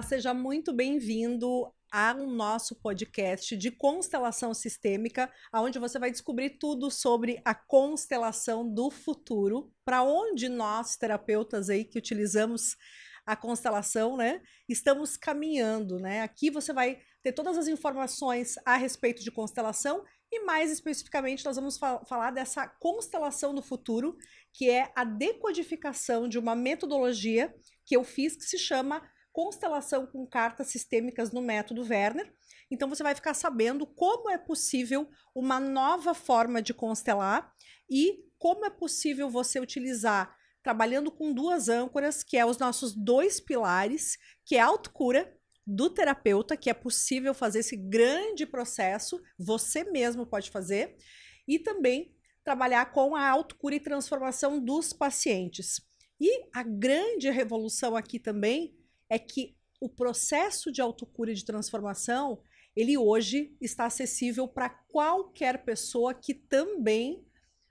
seja muito bem-vindo ao nosso podcast de constelação sistêmica, onde você vai descobrir tudo sobre a constelação do futuro, para onde nós, terapeutas aí que utilizamos a constelação, né, estamos caminhando, né? Aqui você vai ter todas as informações a respeito de constelação e mais especificamente nós vamos falar dessa constelação do futuro, que é a decodificação de uma metodologia que eu fiz que se chama Constelação com Cartas Sistêmicas no Método Werner. Então você vai ficar sabendo como é possível uma nova forma de constelar e como é possível você utilizar, trabalhando com duas âncoras, que é os nossos dois pilares, que é a autocura do terapeuta, que é possível fazer esse grande processo, você mesmo pode fazer, e também trabalhar com a autocura e transformação dos pacientes. E a grande revolução aqui também é que o processo de autocura e de transformação, ele hoje está acessível para qualquer pessoa que também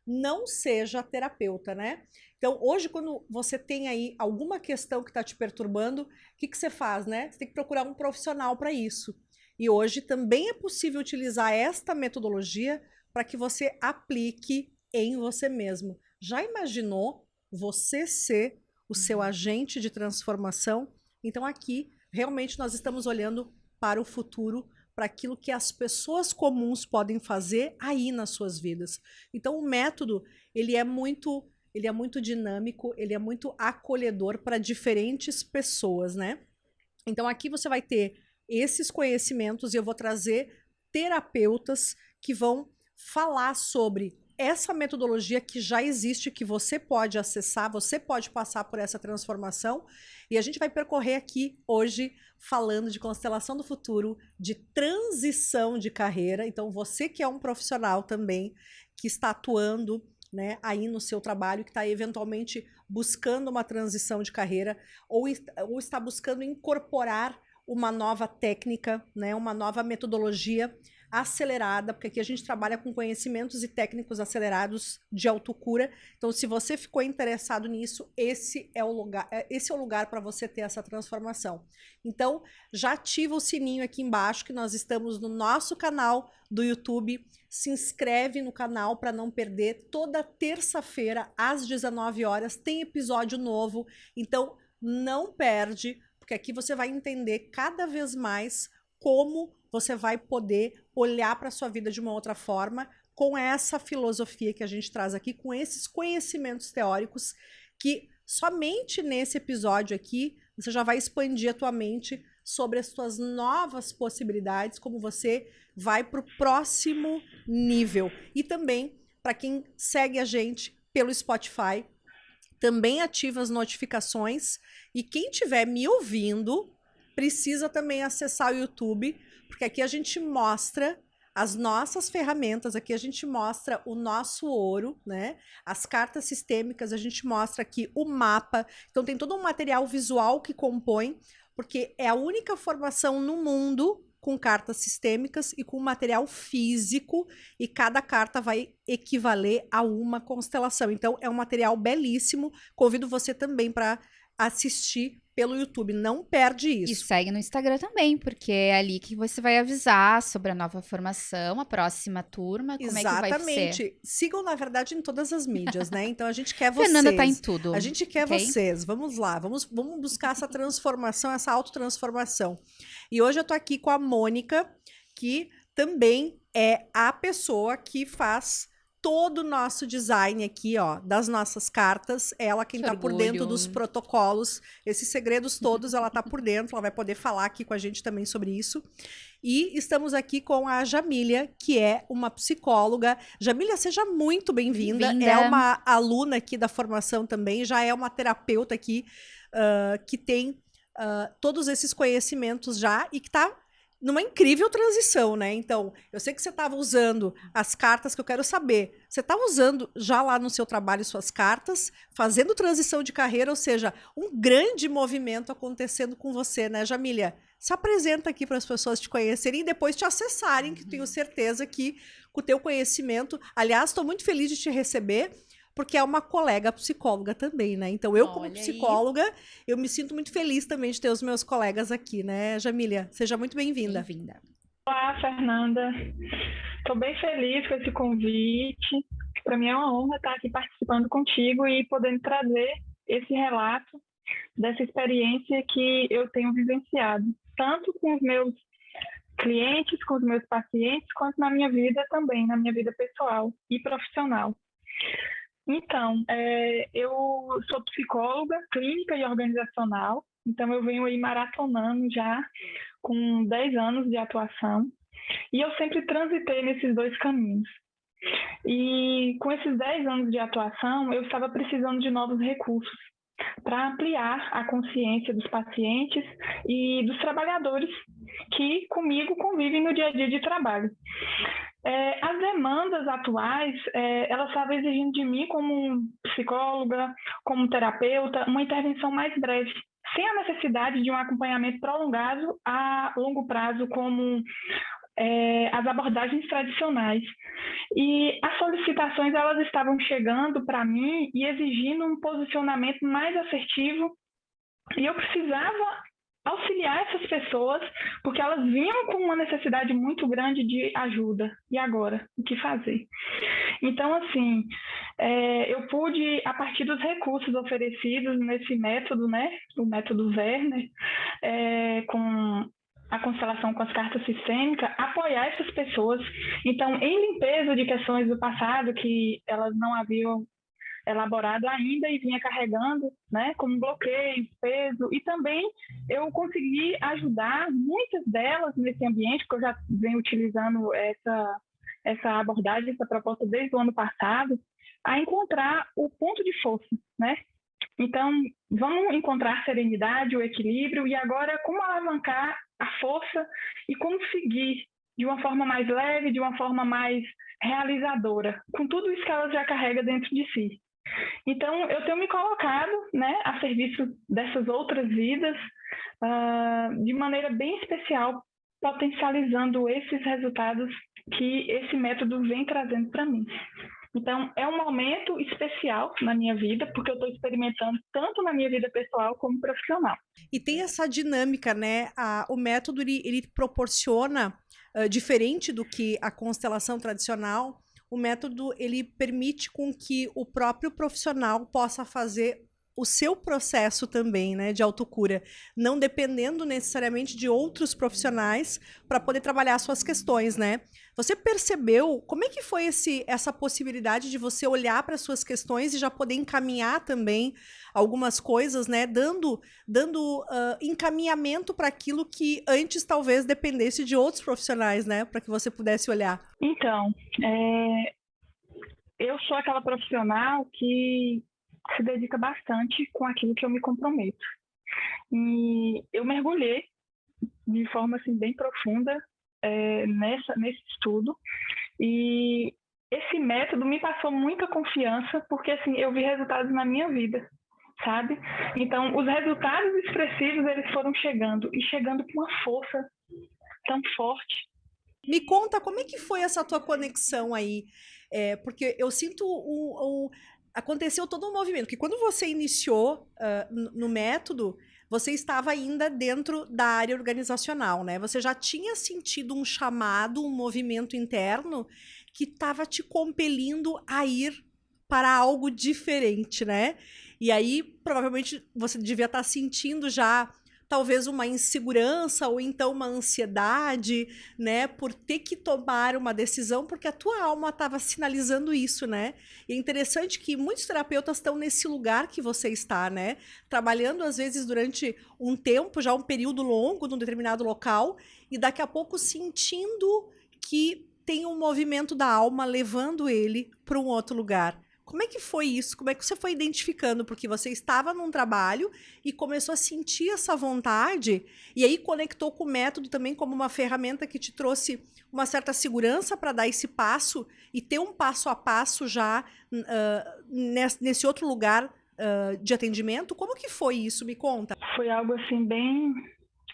não seja terapeuta, né? Então, hoje, quando você tem aí alguma questão que está te perturbando, o que você faz, né? Você tem que procurar um profissional para isso. E hoje também é possível utilizar esta metodologia para que você aplique em você mesmo. Já imaginou você ser o seu agente de transformação? Então aqui, realmente, nós estamos olhando para o futuro, para aquilo que as pessoas comuns podem fazer aí nas suas vidas. Então o método, ele é muito dinâmico, ele é muito acolhedor para diferentes pessoas, né? Então aqui você vai ter esses conhecimentos e eu vou trazer terapeutas que vão falar sobre essa metodologia que já existe, que você pode acessar, você pode passar por essa transformação. E a gente vai percorrer aqui hoje falando de constelação do futuro, de transição de carreira. Então você que é um profissional também, que está atuando, né, aí no seu trabalho, que está eventualmente buscando uma transição de carreira ou está buscando incorporar uma nova técnica, né, uma nova metodologia acelerada, porque aqui a gente trabalha com conhecimentos e técnicos acelerados de autocura. Então, se você ficou interessado nisso, esse é o lugar para você ter essa transformação. Então, já ativa o sininho aqui embaixo, que nós estamos no nosso canal do YouTube. Se inscreve no canal para não perder. Toda terça-feira, às 19 horas, tem episódio novo. Então, não perde, porque aqui você vai entender cada vez mais como você vai poder olhar para a sua vida de uma outra forma, com essa filosofia que a gente traz aqui, com esses conhecimentos teóricos, que somente nesse episódio aqui, você já vai expandir a tua mente sobre as suas novas possibilidades, como você vai para o próximo nível. E também, para quem segue a gente pelo Spotify, também ativa as notificações. E quem estiver me ouvindo, precisa também acessar o YouTube, porque aqui a gente mostra as nossas ferramentas, aqui a gente mostra o nosso ouro, né? As cartas sistêmicas, a gente mostra aqui o mapa. Então tem todo um material visual que compõe, porque é a única formação no mundo com cartas sistêmicas e com material físico, e cada carta vai equivaler a uma constelação. Então é um material belíssimo. Convido você também para assistir pelo YouTube, não perde isso. E segue no Instagram também, porque é ali que você vai avisar sobre a nova formação, a próxima turma, como Exatamente. É que vai ser. Sigam, na verdade, em todas as mídias, né? Então a gente quer vocês. Fernanda tá em tudo. A gente quer okay? vocês. Vamos lá, vamos buscar essa transformação, essa autotransformação. E hoje eu tô aqui com a Mônica, que também é a pessoa que faz todo o nosso design aqui, ó, das nossas cartas. Ela quem tá por dentro dos protocolos, esses segredos todos, ela tá por dentro, ela vai poder falar aqui com a gente também sobre isso. E estamos aqui com a Jamília, que é uma psicóloga. Jamília, seja muito bem-vinda. É uma aluna aqui da formação também, já é uma terapeuta aqui que tem todos esses conhecimentos já e que tá numa incrível transição, né? Então, eu sei que você estava usando as cartas, que eu quero saber. Você está usando já lá no seu trabalho suas cartas, fazendo transição de carreira, ou seja, um grande movimento acontecendo com você, né, Jamília? Se apresenta aqui para as pessoas te conhecerem e depois te acessarem, que tenho certeza que com o teu conhecimento... Aliás, estou muito feliz de te receber, porque é uma colega psicóloga também, né? Então, eu, como Olha aí. psicóloga, eu me sinto muito feliz também de ter os meus colegas aqui, né, Jamília? Seja muito bem-vinda. Bem-vinda. Olá, Fernanda. Estou bem feliz com esse convite. Para mim é uma honra estar aqui participando contigo e podendo trazer esse relato dessa experiência que eu tenho vivenciado, tanto com os meus clientes, com os meus pacientes, quanto na minha vida também, na minha vida pessoal e profissional. Então, eu sou psicóloga clínica e organizacional, então eu venho aí maratonando já com 10 anos de atuação, e eu sempre transitei nesses dois caminhos. E com esses 10 anos de atuação, eu estava precisando de novos recursos para ampliar a consciência dos pacientes e dos trabalhadores que comigo convivem no dia a dia de trabalho. As demandas atuais, elas estavam exigindo de mim, como psicóloga, como terapeuta, uma intervenção mais breve, sem a necessidade de um acompanhamento prolongado a longo prazo, como as abordagens tradicionais. E as solicitações, elas estavam chegando para mim e exigindo um posicionamento mais assertivo, e eu precisava auxiliar essas pessoas, porque elas vinham com uma necessidade muito grande de ajuda. E agora? O que fazer? Então, assim, eu pude, a partir dos recursos oferecidos nesse método, né, o método Werner, com a constelação com as cartas sistêmicas, apoiar essas pessoas. Então, em limpeza de questões do passado que elas não haviam elaborado ainda e vinha carregando, né, como bloqueio, peso, e também eu consegui ajudar muitas delas nesse ambiente, porque eu já venho utilizando essa abordagem, essa proposta desde o ano passado, a encontrar o ponto de força, né? Então, vamos encontrar serenidade, o equilíbrio, e agora como alavancar a força e como seguir de uma forma mais leve, de uma forma mais realizadora, com tudo isso que ela já carrega dentro de si. Então, eu tenho me colocado, né, a serviço dessas outras vidas, de maneira bem especial, potencializando esses resultados que esse método vem trazendo para mim. Então, é um momento especial na minha vida, porque eu estou experimentando tanto na minha vida pessoal como profissional. E tem essa dinâmica, né? O método, ele proporciona, diferente do que a constelação tradicional, o método, ele permite com que o próprio profissional possa fazer o seu processo também, né, de autocura, não dependendo necessariamente de outros profissionais para poder trabalhar suas questões, né? Você percebeu como é que foi essa possibilidade de você olhar para suas questões e já poder encaminhar também algumas coisas, né, dando encaminhamento para aquilo que antes talvez dependesse de outros profissionais, né, para que você pudesse olhar? Então, eu sou aquela profissional que se dedica bastante com aquilo que eu me comprometo. E eu mergulhei de forma assim, bem profunda nesse estudo, e esse método me passou muita confiança, porque assim, eu vi resultados na minha vida, sabe? Então, os resultados expressivos, eles foram chegando, e chegando com uma força tão forte. Me conta, como é que foi essa tua conexão aí? Porque eu sinto aconteceu todo um movimento, que quando você iniciou no método, você estava ainda dentro da área organizacional, né? Você já tinha sentido um chamado, um movimento interno que estava te compelindo a ir para algo diferente, né? E aí, provavelmente, você devia estar sentindo já talvez uma insegurança ou então uma ansiedade, né, por ter que tomar uma decisão, porque a tua alma estava sinalizando isso, né? E é interessante que muitos terapeutas estão nesse lugar que você está, né? Trabalhando às vezes durante um tempo, já um período longo num determinado local, e daqui a pouco sentindo que tem um movimento da alma levando ele para um outro lugar. Como é que foi isso? Como é que você foi identificando? Porque você estava num trabalho e começou a sentir essa vontade, e aí conectou com o método também como uma ferramenta que te trouxe uma certa segurança para dar esse passo e ter um passo a passo já nesse outro lugar de atendimento. Como que foi isso? Me conta. Foi algo assim bem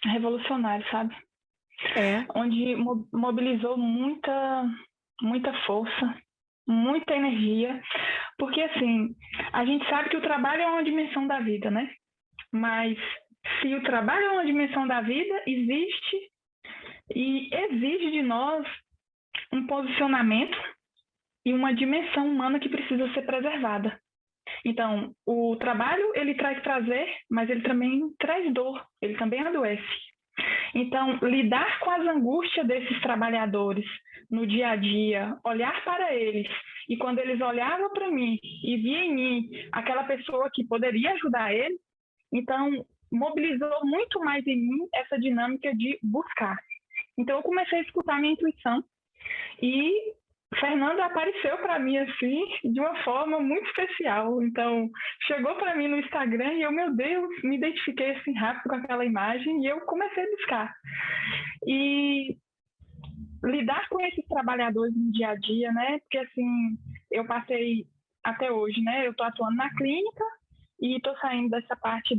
revolucionário, sabe? Onde mobilizou muita força, muita energia, Porque, assim, a gente sabe que o trabalho é uma dimensão da vida, né? Mas se o trabalho é uma dimensão da vida, existe e exige de nós um posicionamento e uma dimensão humana que precisa ser preservada. Então, o trabalho, ele traz prazer, mas ele também traz dor, ele também adoece. Então, lidar com as angústias desses trabalhadores no dia a dia, olhar para eles, e quando eles olhavam para mim e via em mim aquela pessoa que poderia ajudar ele, então mobilizou muito mais em mim essa dinâmica de buscar. Então, eu comecei a escutar minha intuição e Fernanda apareceu para mim assim de uma forma muito especial. Então, chegou para mim no Instagram e eu, meu Deus, me identifiquei assim rápido com aquela imagem e eu comecei a buscar. E lidar com esses trabalhadores no dia a dia, né? Porque assim, eu passei até hoje, né? Eu estou atuando na clínica e estou saindo dessa parte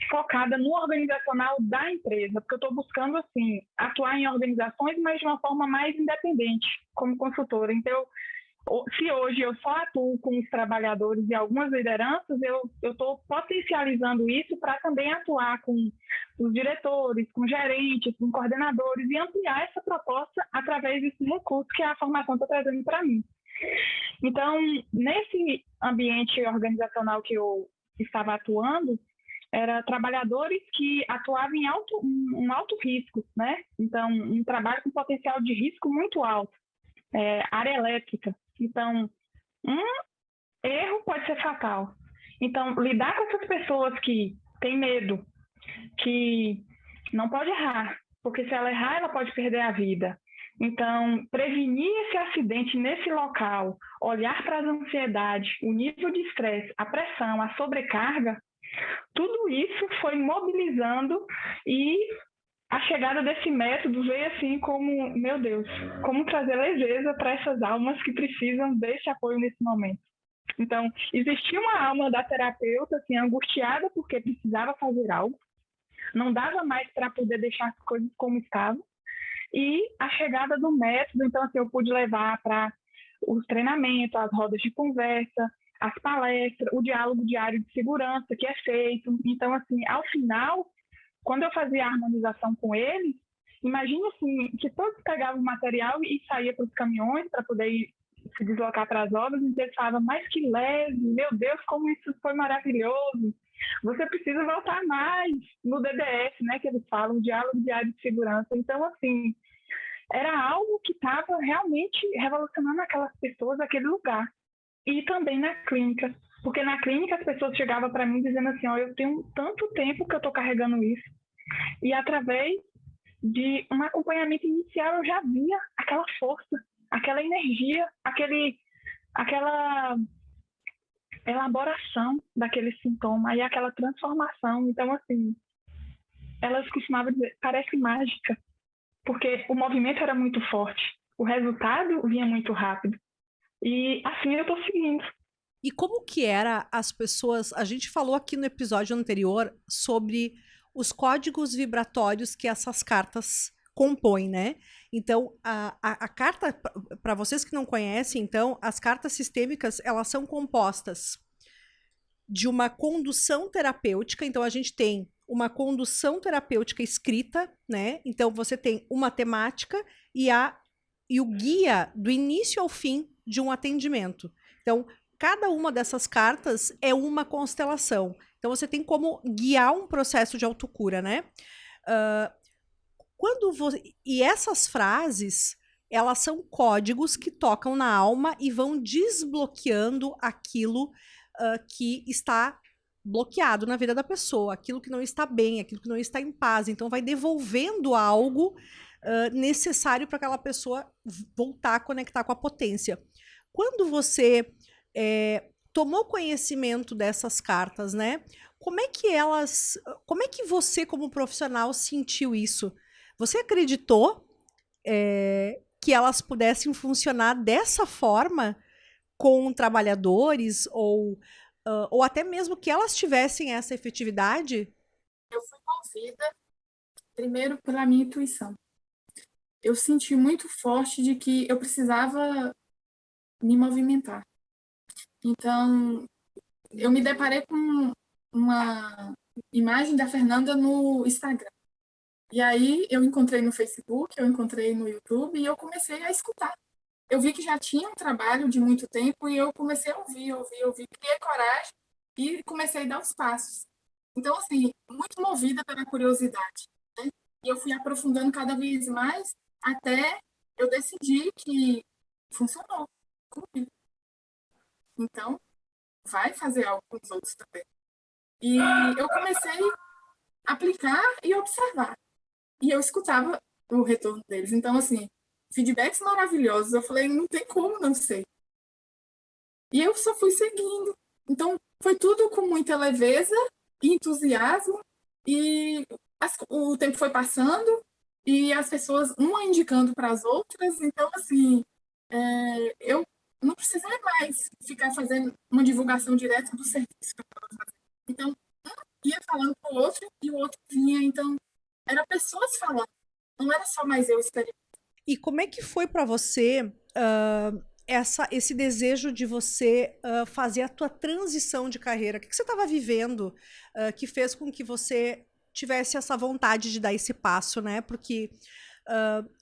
focada no organizacional da empresa, porque eu estou buscando, assim, atuar em organizações, mas de uma forma mais independente, como consultora. Então, se hoje eu só atuo com os trabalhadores e algumas lideranças, eu estou potencializando isso para também atuar com os diretores, com gerentes, com coordenadores e ampliar essa proposta através desse recurso que a formação está trazendo para mim. Então, nesse ambiente organizacional que eu estava atuando, eram trabalhadores que atuavam em um alto risco, né? Então, um trabalho com potencial de risco muito alto, área elétrica. Então, um erro pode ser fatal. Então, lidar com essas pessoas que têm medo, que não pode errar, porque se ela errar, ela pode perder a vida. Então, prevenir esse acidente nesse local, olhar para as ansiedades, o nível de estresse, a pressão, a sobrecarga, tudo isso foi mobilizando e a chegada desse método veio assim como, meu Deus, como trazer leveza para essas almas que precisam desse apoio nesse momento. Então, existia uma alma da terapeuta assim, angustiada porque precisava fazer algo, não dava mais para poder deixar as coisas como estavam, e a chegada do método, então assim, eu pude levar para os treinamentos, as rodas de conversa, as palestras, o diálogo diário de segurança que é feito. Então, assim, ao final, quando eu fazia a harmonização com eles, imagina assim, que todos pegavam o material e saía para os caminhões para poder se deslocar para as obras, e eles falavam, mas que leve, meu Deus, como isso foi maravilhoso. Você precisa voltar mais no DDS, né, que eles falam, diálogo diário de segurança. Então, assim, era algo que estava realmente revolucionando aquelas pessoas, aquele lugar. E também na clínica, porque na clínica as pessoas chegavam para mim dizendo assim, ó, eu tenho tanto tempo que eu estou carregando isso, e através de um acompanhamento inicial eu já via aquela força, aquela energia, aquela elaboração daquele sintoma e aquela transformação. Então, assim, elas costumavam dizer, parece mágica, porque o movimento era muito forte, o resultado vinha muito rápido. E assim eu tô seguindo. E como que era as pessoas... A gente falou aqui no episódio anterior sobre os códigos vibratórios que essas cartas compõem, né? Então, a carta, para vocês que não conhecem, então, as cartas sistêmicas, elas são compostas de uma condução terapêutica. Então, a gente tem uma condução terapêutica escrita, né? Então, você tem uma temática e o guia do início ao fim de um atendimento. Então, cada uma dessas cartas é uma constelação. Então, você tem como guiar um processo de autocura, né? E essas frases, elas são códigos que tocam na alma e vão desbloqueando aquilo que está bloqueado na vida da pessoa, aquilo que não está bem, aquilo que não está em paz. Então, vai devolvendo algo necessário para aquela pessoa voltar a conectar com a potência. Quando você tomou conhecimento dessas cartas, né? Como é que você, como profissional, sentiu isso? Você acreditou que elas pudessem funcionar dessa forma com trabalhadores ou até mesmo que elas tivessem essa efetividade? Eu fui movida primeiro pela minha intuição. Eu senti muito forte de que eu precisava me movimentar. Então, eu me deparei com uma imagem da Fernanda no Instagram. E aí eu encontrei no Facebook, eu encontrei no YouTube e eu comecei a escutar. Eu vi que já tinha um trabalho de muito tempo e eu comecei a ouvir, criei coragem e comecei a dar os passos. Então, assim, muito movida pela curiosidade, né? E eu fui aprofundando cada vez mais até eu decidir que funcionou comigo. Então, vai fazer algo com os outros também. E eu comecei a aplicar e observar. E eu escutava o retorno deles. Então, assim, feedbacks maravilhosos. Eu falei, não tem como não ser. E eu só fui seguindo. Então, foi tudo com muita leveza e entusiasmo. E o tempo foi passando e as pessoas, uma indicando para as outras. Então, assim, eu não precisei mais ficar fazendo uma divulgação direta do serviço que eu estava fazendo. Então, um ia falando para o outro e o outro vinha. Então, era pessoas falando. Não era só mais eu experimentando. E como é que foi para você esse desejo de você fazer a tua transição de carreira? O que você estava vivendo que fez com que você tivesse essa vontade de dar esse passo, né? Porque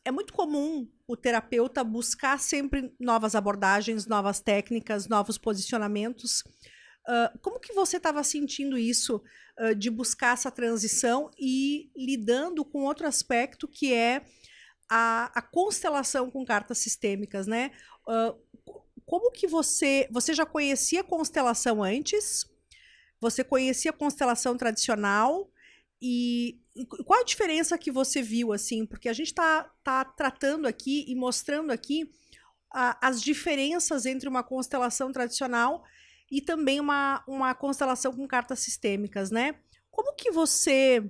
é muito comum o terapeuta buscar sempre novas abordagens, novas técnicas, novos posicionamentos. Como que você estava sentindo isso de buscar essa transição e lidando com outro aspecto que é a constelação com cartas sistêmicas, né? Como que você já conhecia a constelação antes? Você conhecia a constelação tradicional? E qual a diferença que você viu, assim? Porque a gente está tratando aqui e mostrando aqui as diferenças entre uma constelação tradicional e também uma constelação com cartas sistêmicas, né? Como que você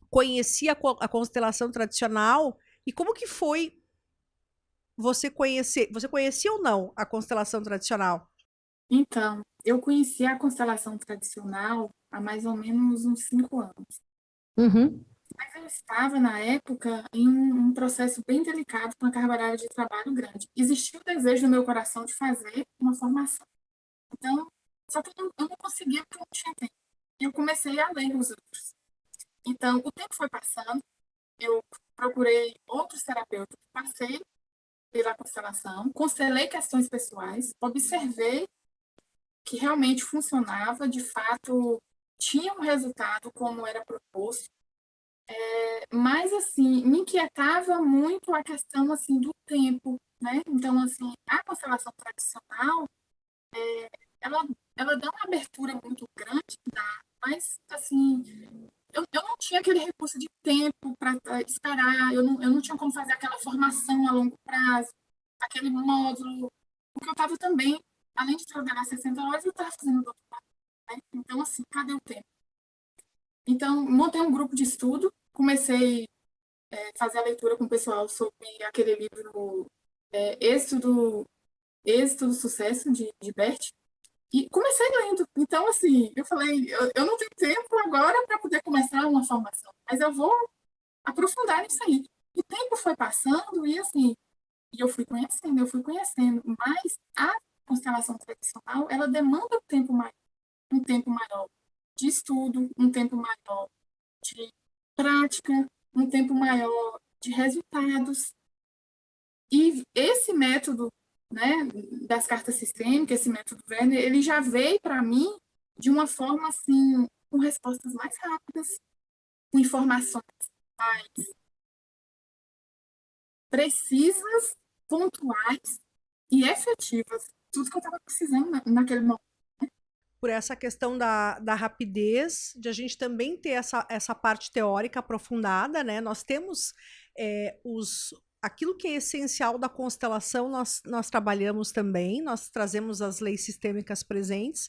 conhecia a constelação tradicional e como que foi você conhecer? Você conhecia ou não a constelação tradicional? Então, eu conheci a constelação tradicional há mais ou menos uns 5 anos. Uhum. Mas eu estava, na época, em um processo bem delicado, com a carga horária de trabalho grande. Existia o desejo no meu coração de fazer uma formação. Então, só que eu não conseguia porque eu não tinha tempo. E eu comecei a ler os livros. Então, o tempo foi passando, eu procurei outros terapeutas, passei pela constelação, constelei questões pessoais, observei que realmente funcionava, de fato, tinha um resultado como era proposto, mas, assim, me inquietava muito a questão, assim, do tempo, né? Então, assim, a constelação tradicional, ela dá uma abertura muito grande, dá, mas, assim, eu não tinha aquele recurso de tempo para esperar, eu não tinha como fazer aquela formação a longo prazo, aquele módulo, porque eu estava também, além de trabalhar 60 horas, eu estava fazendo doutorado, né? Então, assim, cadê o tempo? Então, montei um grupo de estudo, comecei a fazer a leitura com o pessoal sobre aquele livro Êxito do Sucesso, de Bert, e comecei lendo. Então, assim, eu falei, eu não tenho tempo agora para poder começar uma formação, mas eu vou aprofundar nisso aí. E o tempo foi passando e, assim, e eu fui conhecendo, mas a constelação tradicional, ela demanda um tempo maior de estudo, um tempo maior de prática, um tempo maior de resultados. E esse método, né, das cartas sistêmicas, esse método Werner, ele já veio para mim de uma forma assim, com respostas mais rápidas, com informações mais precisas, pontuais e efetivas. Tudo que eu estava precisando naquele momento. Por essa questão da rapidez, de a gente também ter essa parte teórica aprofundada, né? Nós temos aquilo que é essencial da constelação, nós trabalhamos também, nós trazemos as leis sistêmicas presentes,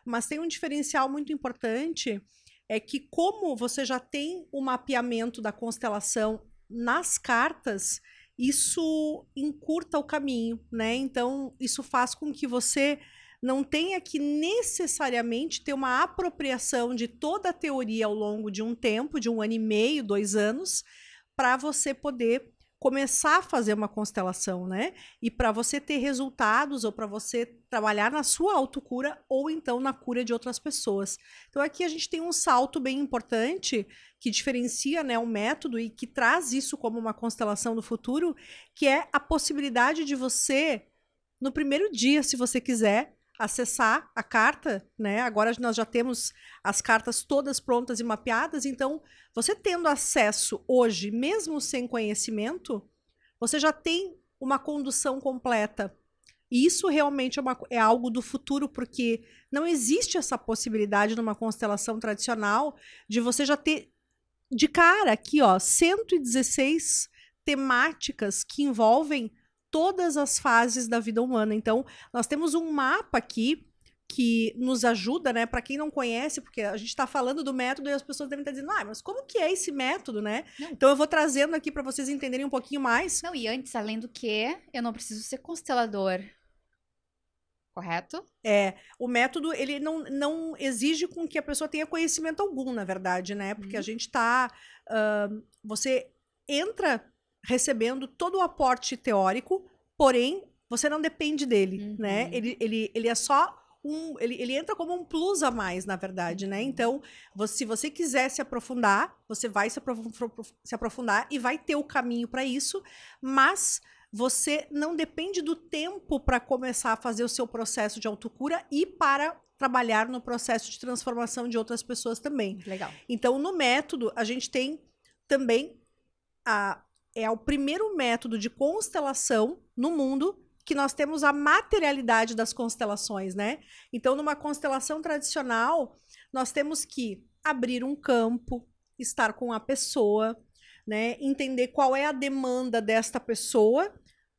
mas tem um diferencial muito importante, é que como você já tem o mapeamento da constelação nas cartas, isso encurta o caminho, né? Então, isso faz com que você não tenha que necessariamente ter uma apropriação de toda a teoria ao longo de um tempo, de 1 ano e meio, 2 anos, para você poder começar a fazer uma constelação, né? E para você ter resultados ou para você trabalhar na sua autocura ou então na cura de outras pessoas. Então aqui a gente tem um salto bem importante que diferencia, né, o método e que traz isso como uma constelação do futuro, que é a possibilidade de você, no primeiro dia, se você quiser, acessar a carta, né? Agora nós já temos as cartas todas prontas e mapeadas, então você tendo acesso hoje, mesmo sem conhecimento, você já tem uma condução completa. E isso realmente é algo do futuro, porque não existe essa possibilidade numa constelação tradicional de você já ter de cara aqui, ó, 116 temáticas que envolvem todas as fases da vida humana. Então, nós temos um mapa aqui que nos ajuda, né? Para quem não conhece, porque a gente está falando do método e as pessoas devem estar dizendo, mas como que é esse método, né? Não. Então, eu vou trazendo aqui para vocês entenderem um pouquinho mais. Não, e antes, além do que, eu não preciso ser constelador. Correto? O método, ele não exige com que a pessoa tenha conhecimento algum, na verdade, né? Porque a gente tá... você entra recebendo todo o aporte teórico, porém, você não depende dele, né? Ele é só ele entra como um plus a mais, na verdade, né? Então, se você quiser se aprofundar, você vai se aprofundar e vai ter o caminho para isso, mas você não depende do tempo para começar a fazer o seu processo de autocura e para trabalhar no processo de transformação de outras pessoas também. Legal. Então, no método, a gente tem também o primeiro método de constelação no mundo que nós temos a materialidade das constelações, né? Então, numa constelação tradicional, nós temos que abrir um campo, estar com a pessoa, né? Entender qual é a demanda desta pessoa,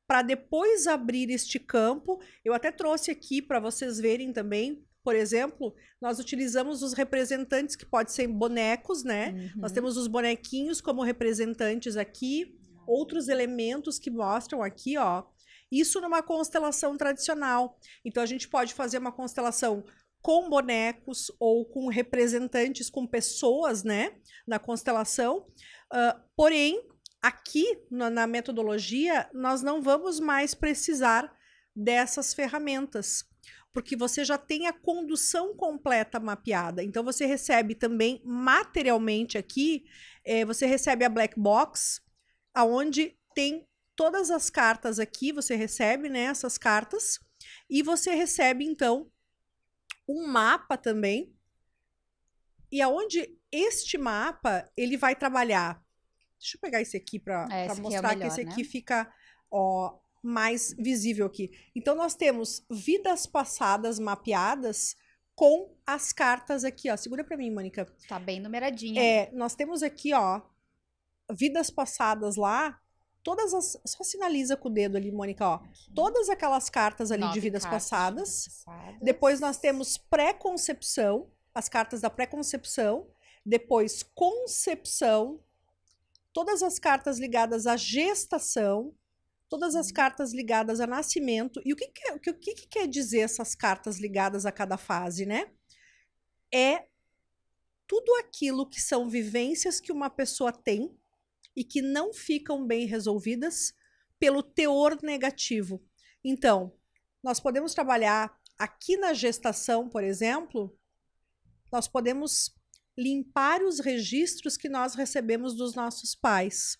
para depois abrir este campo. Eu até trouxe aqui para vocês verem também. Por exemplo, nós utilizamos os representantes, que podem ser bonecos, né? Nós temos os bonequinhos como representantes aqui, outros elementos que mostram aqui, ó. Isso numa constelação tradicional. Então, a gente pode fazer uma constelação com bonecos ou com representantes, com pessoas, né? Na constelação. Porém, aqui na metodologia, nós não vamos mais precisar dessas ferramentas, porque você já tem a condução completa mapeada. Então, você recebe também materialmente aqui, você recebe a Black Box, aonde tem todas as cartas aqui, você recebe, né, essas cartas, e você recebe, então, um mapa também, e aonde este mapa, ele vai trabalhar. Deixa eu pegar esse aqui para mostrar que esse aqui fica, ó, mais visível aqui. Então, nós temos vidas passadas mapeadas com as cartas aqui, ó. Segura para mim, Mônica. Tá bem numeradinha. Nós temos aqui, ó, vidas passadas lá, só sinaliza com o dedo ali, Mônica, ó. Todas aquelas cartas ali de vidas passadas. Depois nós temos pré-concepção, as cartas da pré-concepção. Depois concepção. Todas as cartas ligadas à gestação. Todas as cartas ligadas a nascimento. E o que quer dizer essas cartas ligadas a cada fase, né? É tudo aquilo que são vivências que uma pessoa tem e que não ficam bem resolvidas pelo teor negativo. Então, nós podemos trabalhar aqui na gestação, por exemplo, nós podemos limpar os registros que nós recebemos dos nossos pais.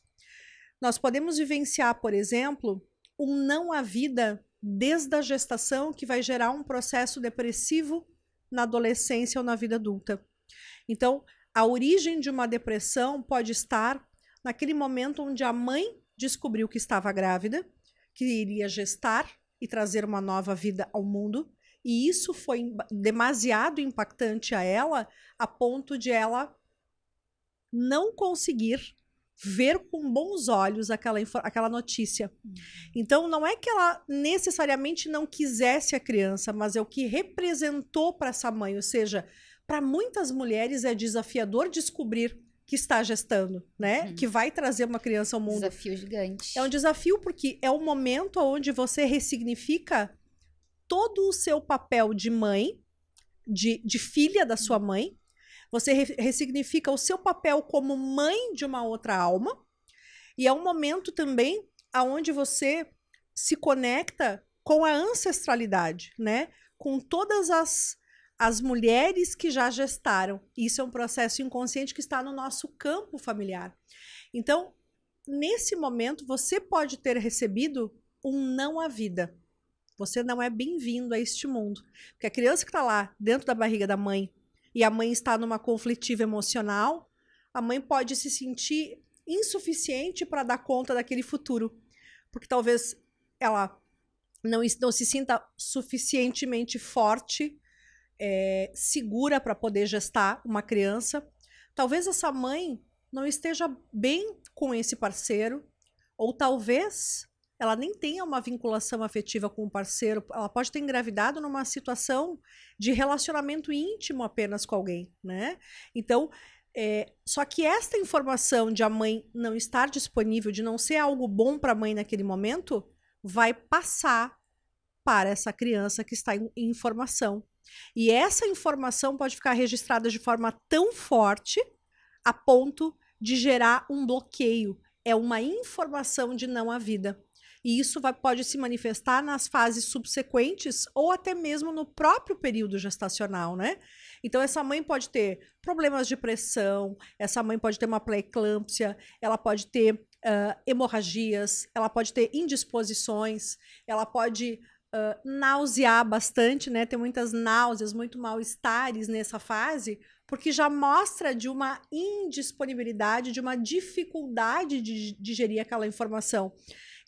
Nós podemos vivenciar, por exemplo, um não à vida desde a gestação, que vai gerar um processo depressivo na adolescência ou na vida adulta. Então, a origem de uma depressão pode estar naquele momento onde a mãe descobriu que estava grávida, que iria gestar e trazer uma nova vida ao mundo, e isso foi demasiado impactante a ela, a ponto de ela não conseguir ver com bons olhos aquela notícia. Então, não é que ela necessariamente não quisesse a criança, mas é o que representou para essa mãe. Ou seja, para muitas mulheres é desafiador descobrir que está gestando, né? Que vai trazer uma criança ao mundo. Desafio gigante. É um desafio porque é um momento onde você ressignifica todo o seu papel de mãe, de filha da sua mãe. Você ressignifica o seu papel como mãe de uma outra alma. E é um momento também onde você se conecta com a ancestralidade, né? Com todas as mulheres que já gestaram. Isso é um processo inconsciente que está no nosso campo familiar. Então, nesse momento, você pode ter recebido um não à vida. Você não é bem-vindo a este mundo. Porque a criança que está lá dentro da barriga da mãe e a mãe está numa conflitiva emocional, a mãe pode se sentir insuficiente para dar conta daquele futuro. Porque talvez ela não se sinta suficientemente forte, segura para poder gestar uma criança. Talvez essa mãe não esteja bem com esse parceiro, ou talvez ela nem tenha uma vinculação afetiva com o parceiro, ela pode ter engravidado numa situação de relacionamento íntimo apenas com alguém, né? Então, só que esta informação de a mãe não estar disponível, de não ser algo bom para a mãe naquele momento, vai passar para essa criança que está em formação. E essa informação pode ficar registrada de forma tão forte a ponto de gerar um bloqueio. É uma informação de não à vida. E isso pode se manifestar nas fases subsequentes ou até mesmo no próprio período gestacional, né? Então, essa mãe pode ter problemas de pressão, essa mãe pode ter uma pré-eclâmpsia, ela pode ter hemorragias, ela pode ter indisposições, ela pode nausear bastante, né? Ter muitas náuseas, muito mal-estares nessa fase, porque já mostra de uma indisponibilidade, de uma dificuldade de digerir aquela informação.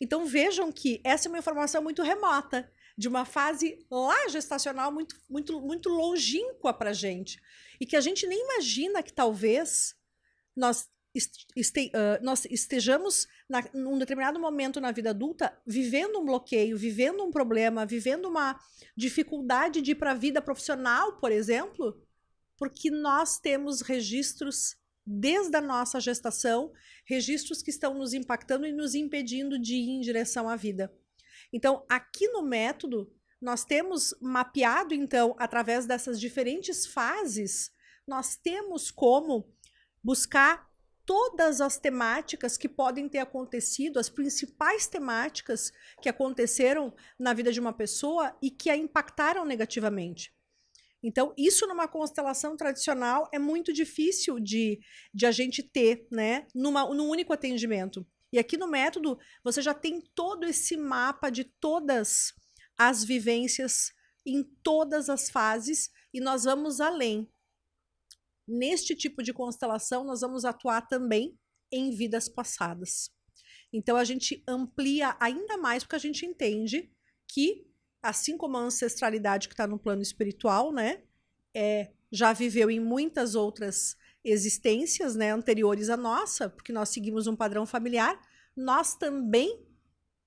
Então vejam que essa é uma informação muito remota, de uma fase lá gestacional muito longínqua para a gente. E que a gente nem imagina que talvez nós estejamos num determinado momento na vida adulta vivendo um bloqueio, vivendo um problema, vivendo uma dificuldade de ir para a vida profissional, por exemplo, porque nós temos registros desde a nossa gestação, registros que estão nos impactando e nos impedindo de ir em direção à vida. Então, aqui no método, nós temos mapeado, então, através dessas diferentes fases, nós temos como buscar todas as temáticas que podem ter acontecido, as principais temáticas que aconteceram na vida de uma pessoa e que a impactaram negativamente. Então, isso numa constelação tradicional é muito difícil de a gente ter, né, num único atendimento. E aqui no método, você já tem todo esse mapa de todas as vivências em todas as fases e nós vamos além. Neste tipo de constelação, nós vamos atuar também em vidas passadas. Então, a gente amplia ainda mais porque a gente entende que, assim como a ancestralidade que está no plano espiritual, né, já viveu em muitas outras existências, né, anteriores à nossa, porque nós seguimos um padrão familiar, nós também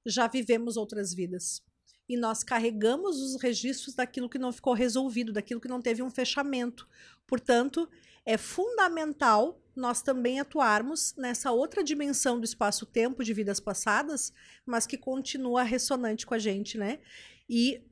já vivemos outras vidas. E nós carregamos os registros daquilo que não ficou resolvido, daquilo que não teve um fechamento. Portanto, é fundamental nós também atuarmos nessa outra dimensão do espaço-tempo de vidas passadas, mas que continua ressonante com a gente, né? E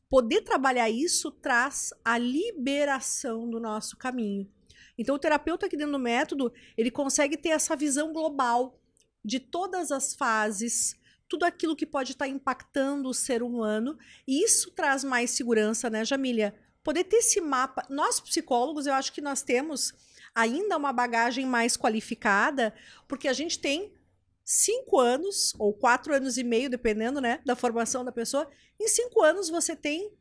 poder trabalhar isso traz a liberação do nosso caminho. Então, o terapeuta aqui dentro do método, ele consegue ter essa visão global de todas as fases, tudo aquilo que pode estar impactando o ser humano, e isso traz mais segurança, né, Jamília? Poder ter esse mapa. Nós, psicólogos, eu acho que nós temos ainda uma bagagem mais qualificada, porque a gente tem 5 anos, ou 4 anos e meio, dependendo, né, da formação da pessoa. Em 5 anos você tem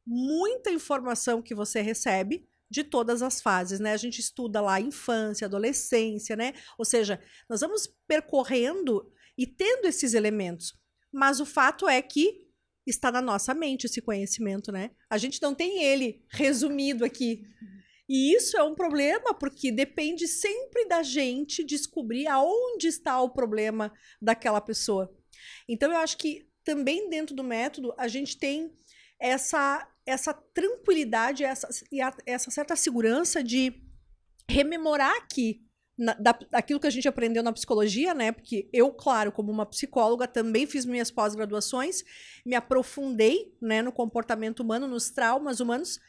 muita informação que você recebe de todas as fases, né? A gente estuda lá infância, adolescência, né? Ou seja, nós vamos percorrendo e tendo esses elementos. Mas o fato é que está na nossa mente esse conhecimento, né? A gente não tem ele resumido aqui. E isso é um problema, porque depende sempre da gente descobrir aonde está o problema daquela pessoa. Então, eu acho que também dentro do método, a gente tem essa tranquilidade, essa certa segurança de rememorar aqui daquilo que a gente aprendeu na psicologia, né? Porque eu, claro, como uma psicóloga, também fiz minhas pós-graduações, me aprofundei, né, no comportamento humano, nos traumas humanos,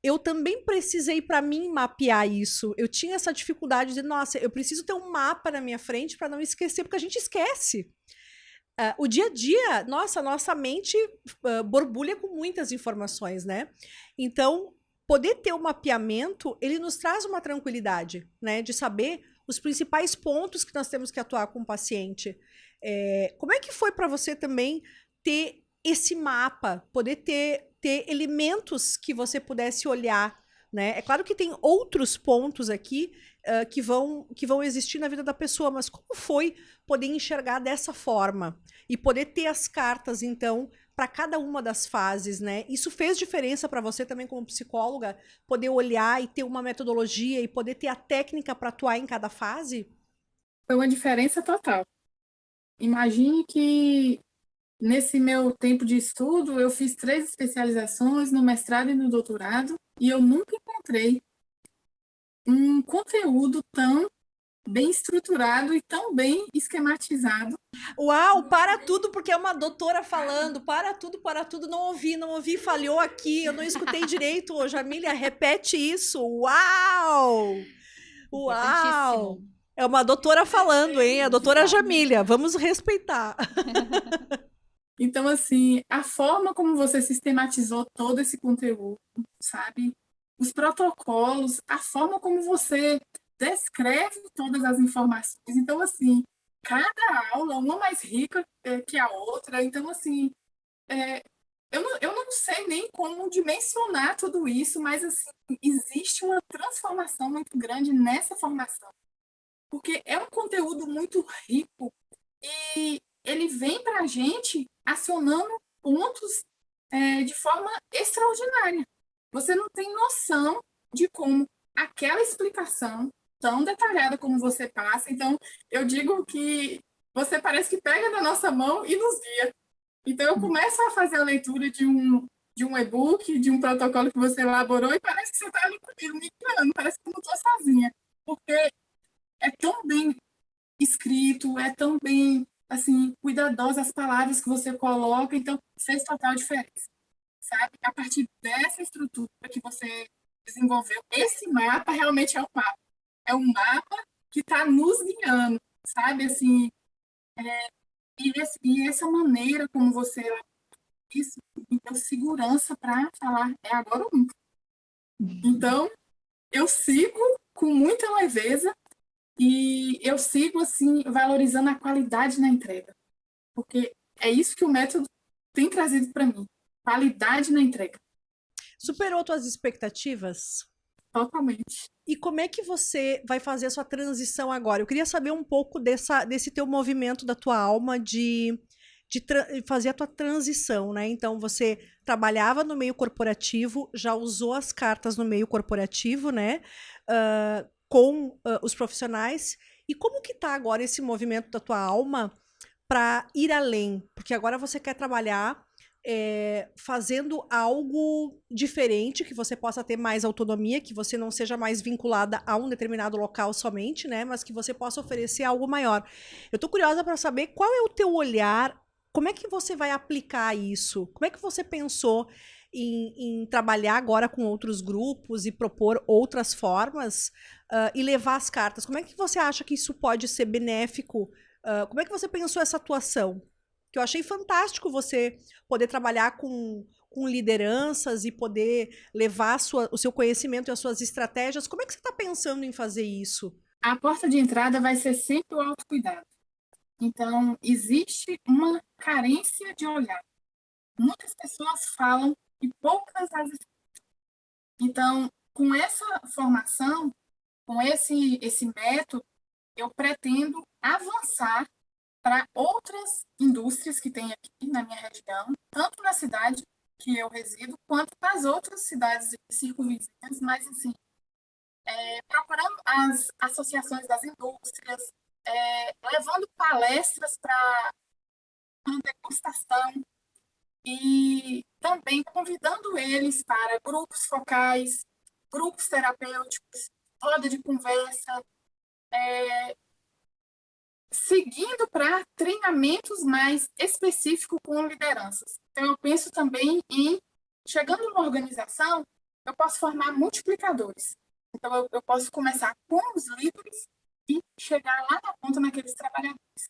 eu também precisei, para mim, mapear isso. Eu tinha essa dificuldade de, nossa, eu preciso ter um mapa na minha frente para não esquecer, porque a gente esquece. O dia a dia, nossa mente borbulha com muitas informações, né? Então, poder ter o mapeamento, ele nos traz uma tranquilidade, né? De saber os principais pontos que nós temos que atuar com o paciente. Como é que foi para você também ter esse mapa, poder ter elementos que você pudesse olhar, né? É claro que tem outros pontos aqui que vão existir na vida da pessoa, mas como foi poder enxergar dessa forma e poder ter as cartas, então, para cada uma das fases, né? Isso fez diferença para você também como psicóloga, poder olhar e ter uma metodologia e poder ter a técnica para atuar em cada fase? Foi uma diferença total. Imagine que nesse meu tempo de estudo, eu fiz 3 especializações no mestrado e no doutorado, e eu nunca encontrei um conteúdo tão bem estruturado e tão bem esquematizado. Uau, para tudo, porque é uma doutora falando. Para tudo, não ouvi, falhou aqui, eu não escutei direito. Ô, Jamília, repete isso. Uau! Uau! Importantíssimo. É uma doutora falando, hein? A doutora Jamília, vamos respeitar. Então, assim, a forma como você sistematizou todo esse conteúdo, sabe? Os protocolos, a forma como você descreve todas as informações. Então, assim, cada aula, uma mais rica que a outra. Então, assim, eu não sei nem como dimensionar tudo isso, mas, assim, existe uma transformação muito grande nessa formação. Porque é um conteúdo muito rico e ele vem para a gente acionando pontos de forma extraordinária. Você não tem noção de como aquela explicação tão detalhada como você passa. Então, eu digo que você parece que pega na nossa mão e nos guia. Então, eu começo a fazer a leitura de um e-book, de um protocolo que você elaborou, e parece que você está ali comigo, me guiando, parece que eu não estou sozinha. Porque é tão bem escrito, é tão bem, assim, cuidadosa as palavras que você coloca, então fez total diferença, sabe? A partir dessa estrutura que você desenvolveu, esse mapa realmente é um mapa. É um mapa que está nos guiando, sabe? Assim, e essa maneira como você isso me deu segurança para falar, é agora ou nunca. Então, eu sigo com muita leveza. E eu sigo, assim, valorizando a qualidade na entrega, porque é isso que o método tem trazido para mim, qualidade na entrega. Superou tuas expectativas? Totalmente. E como é que você vai fazer a sua transição agora? Eu queria saber um pouco desse teu movimento da tua alma de fazer a tua transição, né? Então, você trabalhava no meio corporativo, já usou as cartas no meio corporativo, né? Com os profissionais. E como que tá agora esse movimento da tua alma para ir além? Porque agora você quer trabalhar fazendo algo diferente, que você possa ter mais autonomia, que você não seja mais vinculada a um determinado local somente, né? Mas que você possa oferecer algo maior. Eu tô curiosa para saber qual é o teu olhar, como é que você vai aplicar isso? Como é que você pensou em trabalhar agora com outros grupos e propor outras formas e levar as cartas? Como é que você acha que isso pode ser benéfico? Como é que você pensou essa atuação? Que eu achei fantástico você poder trabalhar com lideranças e poder levar o seu conhecimento e as suas estratégias. Como é que você está pensando em fazer isso? A porta de entrada vai ser sempre o autocuidado. Então, existe uma carência de olhar. Muitas pessoas falam e poucas as escutam. Então, com essa formação, com esse método, eu pretendo avançar para outras indústrias que tem aqui na minha região, tanto na cidade que eu resido, quanto nas outras cidades circunvizinhas, mas, assim, procurando as associações das indústrias, levando palestras para degustação e também convidando eles para grupos focais, grupos terapêuticos, roda de conversa, seguindo para treinamentos mais específicos com lideranças. Então, eu penso também em, chegando numa organização, eu posso formar multiplicadores. Então, eu posso começar com os líderes e chegar lá na ponta naqueles trabalhadores.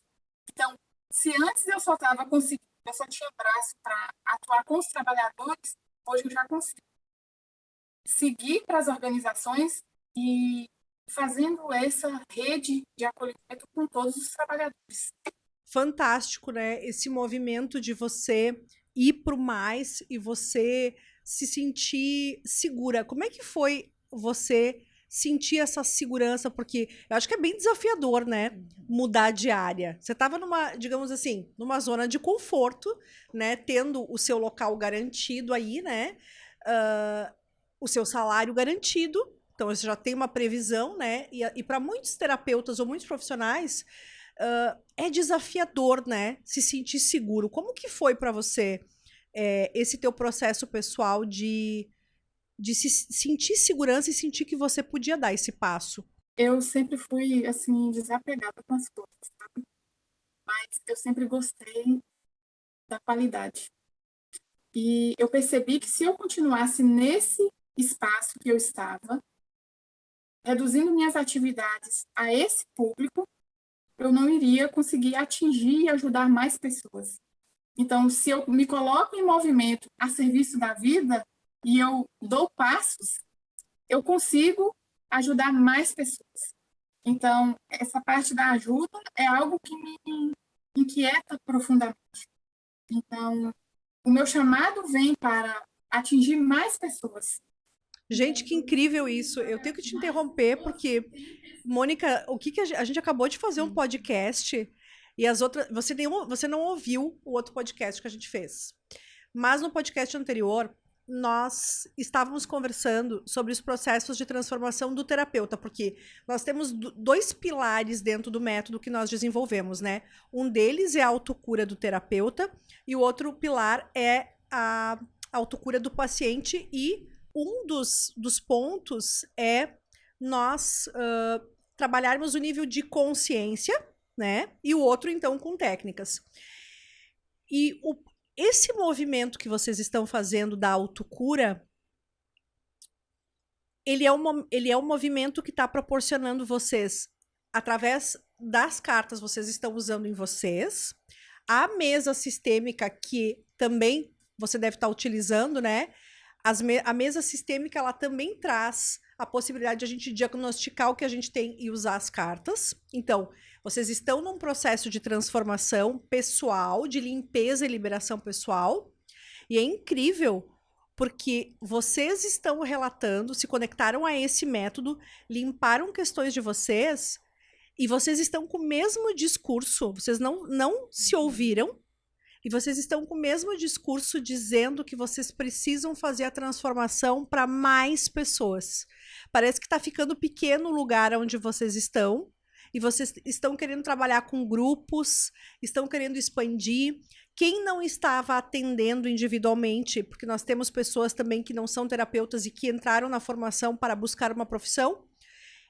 Então, se antes eu só estava conseguindo, eu só tinha braço para atuar com os trabalhadores, hoje eu já consigo seguir para as organizações e fazendo essa rede de acolhimento com todos os trabalhadores. Fantástico, né? Esse movimento de você ir pro mais e você se sentir segura. Como é que foi você sentir essa segurança? Porque eu acho que é bem desafiador, né? Mudar de área. Você estava numa, digamos assim, numa zona de conforto, né? Tendo o seu local garantido aí, né? O seu salário garantido. Então, você já tem uma previsão, né? E para muitos terapeutas ou muitos profissionais, é desafiador, né? Se sentir seguro. Como que foi para você esse teu processo pessoal de se sentir segurança e sentir que você podia dar esse passo? Eu sempre fui, assim, desapegada com as coisas, sabe? Mas eu sempre gostei da qualidade. E eu percebi que se eu continuasse nesse espaço que eu estava, reduzindo minhas atividades a esse público, eu não iria conseguir atingir e ajudar mais pessoas. Então, se eu me coloco em movimento a serviço da vida e eu dou passos, eu consigo ajudar mais pessoas. Então, essa parte da ajuda é algo que me inquieta profundamente. Então, o meu chamado vem para atingir mais pessoas. Gente, que incrível isso. Eu tenho que te interromper porque, Mônica, o que a gente acabou de fazer um podcast e as outras, você não ouviu o outro podcast que a gente fez. Mas no podcast anterior, nós estávamos conversando sobre os processos de transformação do terapeuta, porque nós temos dois pilares dentro do método que nós desenvolvemos, né? Um deles é a autocura do terapeuta e o outro pilar é a autocura do paciente, e um dos pontos é nós trabalharmos o nível de consciência, né? E o outro, então, com técnicas. E esse movimento que vocês estão fazendo da autocura, ele é um movimento que está proporcionando vocês, através das cartas vocês estão usando em vocês, a mesa sistêmica que também você deve estar utilizando, né? A mesa sistêmica, ela também traz a possibilidade de a gente diagnosticar o que a gente tem e usar as cartas. Então, vocês estão num processo de transformação pessoal, de limpeza e liberação pessoal. E é incrível, porque vocês estão relatando, se conectaram a esse método, limparam questões de vocês, e vocês estão com o mesmo discurso, vocês não se ouviram, e vocês estão com o mesmo discurso dizendo que vocês precisam fazer a transformação para mais pessoas. Parece que está ficando pequeno o lugar onde vocês estão, e vocês estão querendo trabalhar com grupos, estão querendo expandir. Quem não estava atendendo individualmente, porque nós temos pessoas também que não são terapeutas e que entraram na formação para buscar uma profissão,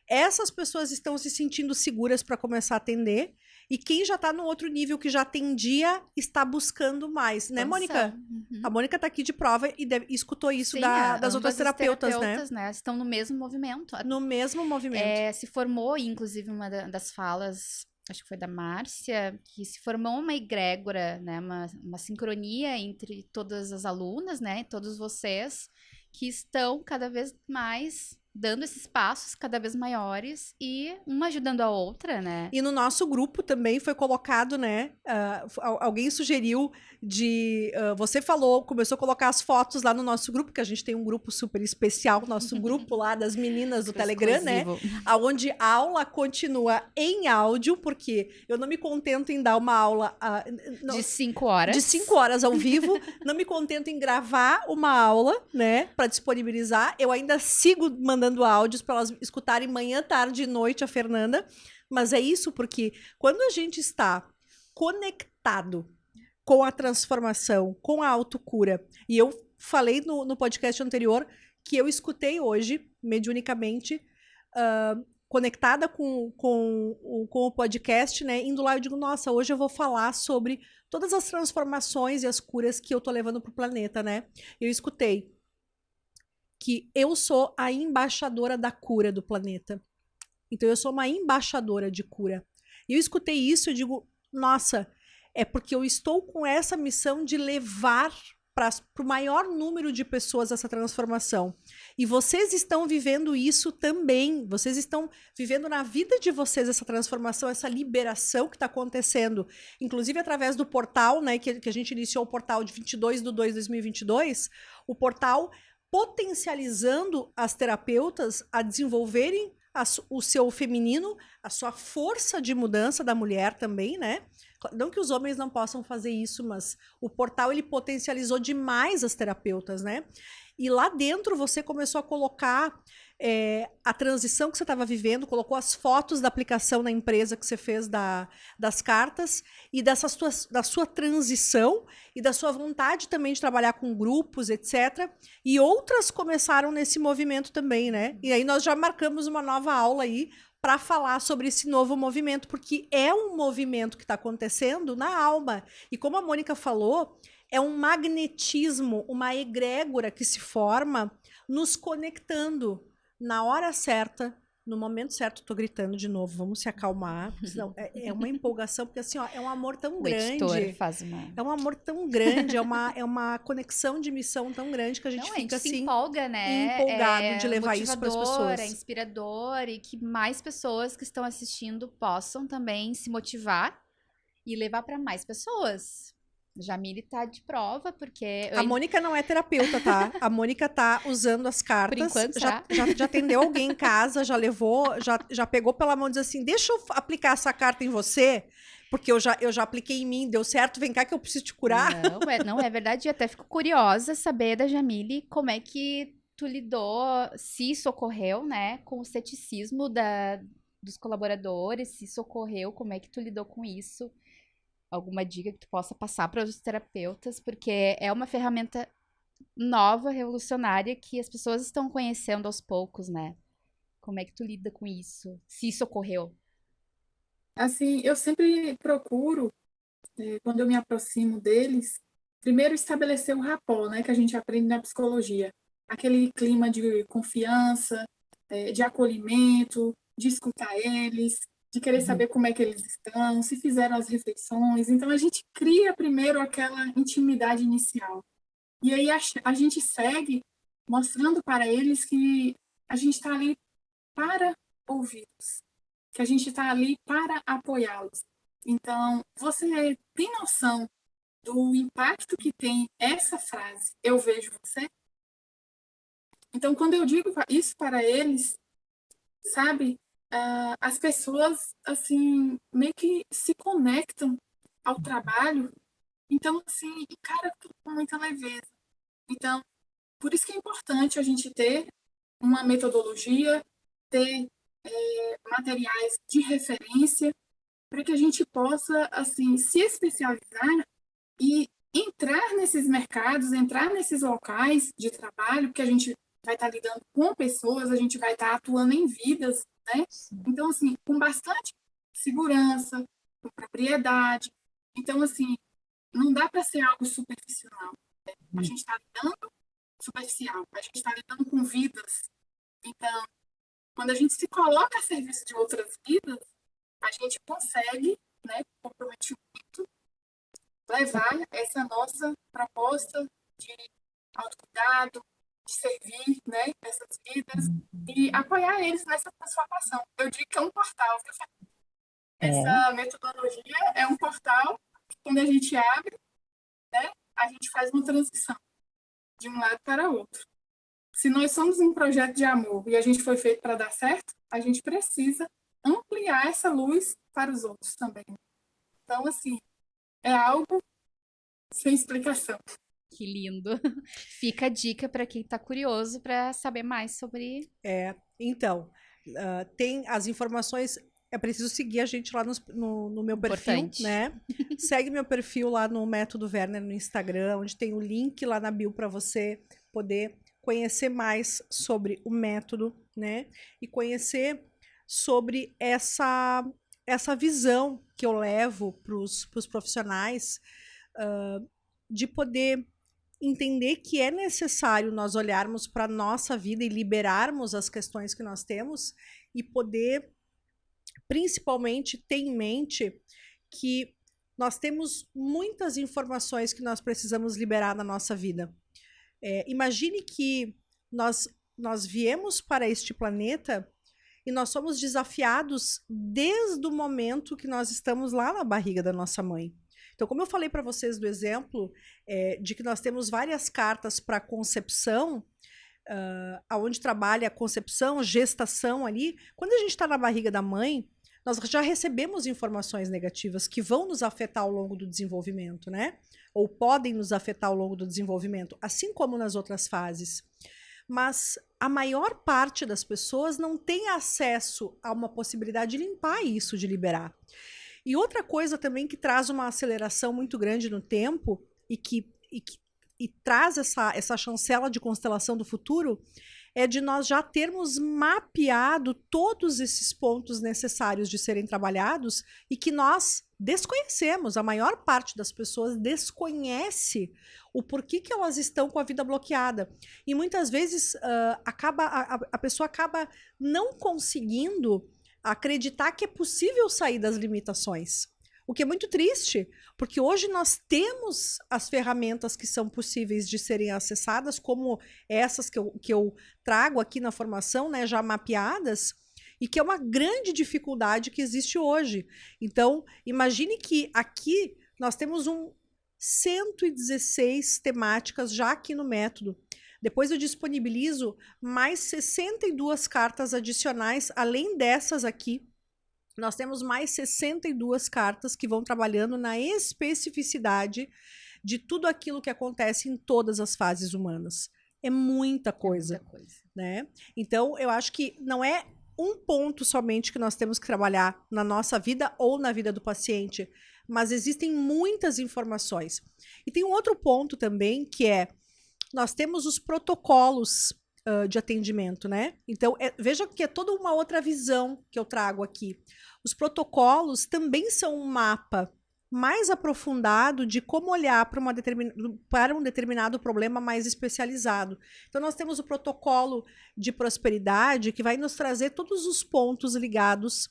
essas pessoas estão se sentindo seguras para começar a atender. E quem já está no outro nível, que já atendia, está buscando mais, né, Mônica? Uhum. A Mônica está aqui de prova e escutou isso. Sim, das outras terapeutas, né? Estão no mesmo movimento. No mesmo movimento. Se formou, inclusive, uma das falas, acho que foi da Márcia, que se formou uma egrégora, né? Uma sincronia entre todas as alunas, né? Todos vocês, que estão cada vez mais dando esses passos cada vez maiores e uma ajudando a outra, né? E no nosso grupo também foi colocado, né? Alguém sugeriu você começou a colocar as fotos lá no nosso grupo, que a gente tem um grupo super especial, nosso grupo lá das meninas do Telegram, né? Onde a aula continua em áudio, porque eu não me contento em dar uma aula de 5 horas. De 5 horas ao vivo, não me contento em gravar uma aula, né? Para disponibilizar. Eu ainda sigo mandando áudios para elas escutarem manhã, tarde e noite a Fernanda. Mas é isso, porque quando a gente está conectado com a transformação, com a autocura, e eu falei no podcast anterior que eu escutei hoje, mediunicamente, conectada com o podcast, né? Indo lá, eu digo, nossa, hoje eu vou falar sobre todas as transformações e as curas que eu tô levando pro planeta, né? Eu escutei. que eu sou a embaixadora da cura do planeta. Então eu sou uma embaixadora de cura. E eu escutei isso e digo, nossa, é porque eu estou com essa missão de levar para o maior número de pessoas essa transformação. E vocês estão vivendo isso também. Vocês estão vivendo na vida de vocês essa transformação, essa liberação que está acontecendo. Inclusive através do portal, né, que a gente iniciou o portal de 22/2/2022, o portal potencializando as terapeutas a desenvolverem o seu feminino, a sua força de mudança da mulher também, né? Não que os homens não possam fazer isso, mas o portal ele potencializou demais as terapeutas, né? E lá dentro você começou a colocar a transição que você estava vivendo, colocou as fotos da aplicação na empresa que você fez das cartas e da sua transição e da sua vontade também de trabalhar com grupos, etc. E outras começaram nesse movimento também, né? E aí nós já marcamos uma nova aula aí para falar sobre esse novo movimento, porque é um movimento que está acontecendo na alma. E como a Mônica falou, é um magnetismo, uma egrégora que se forma nos conectando na hora certa, no momento certo. Tô gritando de novo, vamos se acalmar. Senão é uma empolgação, porque assim, ó, é um amor tão grande. O editor faz uma... É um amor tão grande, é uma conexão de missão tão grande que a gente Não, fica a gente assim, se empolga, né? empolgado de levar isso para as pessoas. É inspirador e que mais pessoas que estão assistindo possam também se motivar e levar para mais pessoas. Jamile tá de prova, porque... A Mônica não é terapeuta, tá? A Mônica tá usando as cartas. Por enquanto, já atendeu alguém em casa, já levou, já pegou pela mão e diz assim, deixa eu aplicar essa carta em você, porque eu já apliquei em mim, deu certo, vem cá que eu preciso te curar. Não, é verdade. Eu até fico curiosa saber da Jamile como é que tu lidou, se isso ocorreu, né, com o ceticismo dos colaboradores, se isso ocorreu, como é que tu lidou com isso? Alguma dica que tu possa passar para os terapeutas, porque é uma ferramenta nova, revolucionária, que as pessoas estão conhecendo aos poucos, né? Como é que tu lida com isso? Se isso ocorreu? Assim, eu sempre procuro, quando eu me aproximo deles, primeiro estabelecer o rapport, né, que a gente aprende na psicologia. Aquele clima de confiança, de acolhimento, de escutar eles, de querer saber como é que eles estão, se fizeram as refeições. Então, a gente cria primeiro aquela intimidade inicial. E aí a gente segue mostrando para eles que a gente está ali para ouvi-los, que a gente está ali para apoiá-los. Então, você tem noção do impacto que tem essa frase, eu vejo você? Então, quando eu digo isso para eles, sabe, as pessoas, assim, meio que se conectam ao trabalho, então, assim, encara tudo com muita leveza. Então, por isso que é importante a gente ter uma metodologia, ter materiais de referência, para que a gente possa, assim, se especializar e entrar nesses mercados, entrar nesses locais de trabalho, porque a gente vai estar lidando com pessoas, a gente vai estar atuando em vidas, né? Então, assim, com bastante segurança, com propriedade. Então, assim, não dá para ser algo superficial, né? A gente está lidando superficial, a gente está lidando com vidas. Então, quando a gente se coloca a serviço de outras vidas, a gente consegue, né, com comprometimento, levar essa nossa proposta de autocuidado, de servir, né, essas vidas e apoiar eles nessa transformação. Eu digo que é um portal, viu? Essa metodologia é um portal que, quando a gente abre, né, a gente faz uma transição de um lado para o outro. Se nós somos um projeto de amor e a gente foi feito para dar certo, a gente precisa ampliar essa luz para os outros também. Então, assim, é algo sem explicação. Que lindo. Fica a dica para quem está curioso para saber mais sobre... Então, tem as informações... É preciso seguir a gente lá no meu perfil, né? Segue meu perfil lá no Método Werner no Instagram, onde tem o link lá na bio para você poder conhecer mais sobre o método, né? E conhecer sobre essa visão que eu levo para os profissionais de poder entender que é necessário nós olharmos para a nossa vida e liberarmos as questões que nós temos e poder, principalmente, ter em mente que nós temos muitas informações que nós precisamos liberar na nossa vida. Imagine que nós viemos para este planeta e nós somos desafiados desde o momento que nós estamos lá na barriga da nossa mãe. Então, como eu falei para vocês do exemplo de que nós temos várias cartas para concepção, onde trabalha a concepção, gestação ali, quando a gente está na barriga da mãe, nós já recebemos informações negativas que vão nos afetar ao longo do desenvolvimento, né? Ou podem nos afetar ao longo do desenvolvimento, assim como nas outras fases. Mas a maior parte das pessoas não tem acesso a uma possibilidade de limpar isso, de liberar. E outra coisa também que traz uma aceleração muito grande no tempo e traz essa chancela de constelação do futuro é de nós já termos mapeado todos esses pontos necessários de serem trabalhados e que nós desconhecemos. A maior parte das pessoas desconhece o porquê que elas estão com a vida bloqueada. E muitas vezes a pessoa acaba não conseguindo acreditar que é possível sair das limitações. O que é muito triste, porque hoje nós temos as ferramentas que são possíveis de serem acessadas, como essas que eu trago aqui na formação, né, já mapeadas, e que é uma grande dificuldade que existe hoje. Então, imagine que aqui nós temos 116 temáticas já aqui no método. Depois eu disponibilizo mais 62 cartas adicionais, além dessas aqui. Nós temos mais 62 cartas que vão trabalhando na especificidade de tudo aquilo que acontece em todas as fases humanas. É muita coisa, né? Então, eu acho que não é um ponto somente que nós temos que trabalhar na nossa vida ou na vida do paciente, mas existem muitas informações. E tem um outro ponto também, que nós temos os protocolos de atendimento, né? Então, veja que é toda uma outra visão que eu trago aqui. Os protocolos também são um mapa mais aprofundado de como olhar para um determinado problema mais especializado. Então, nós temos o protocolo de prosperidade, que vai nos trazer todos os pontos ligados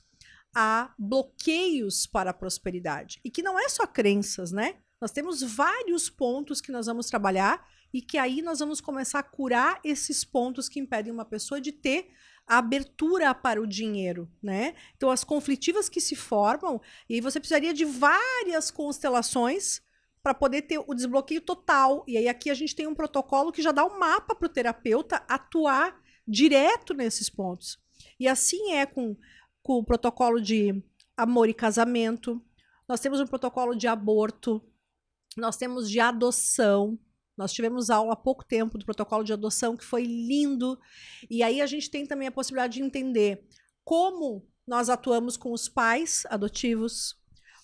a bloqueios para a prosperidade. E que não é só crenças, né? Nós temos vários pontos que nós vamos trabalhar e que aí nós vamos começar a curar esses pontos que impedem uma pessoa de ter a abertura para o dinheiro, né? Então, as conflitivas que se formam, e aí você precisaria de várias constelações para poder ter o desbloqueio total. E aí aqui a gente tem um protocolo que já dá um mapa para o terapeuta atuar direto nesses pontos. E assim é com o protocolo de amor e casamento, nós temos um protocolo de aborto, nós temos de adoção. Nós tivemos aula há pouco tempo do protocolo de adoção, que foi lindo. E aí a gente tem também a possibilidade de entender como nós atuamos com os pais adotivos,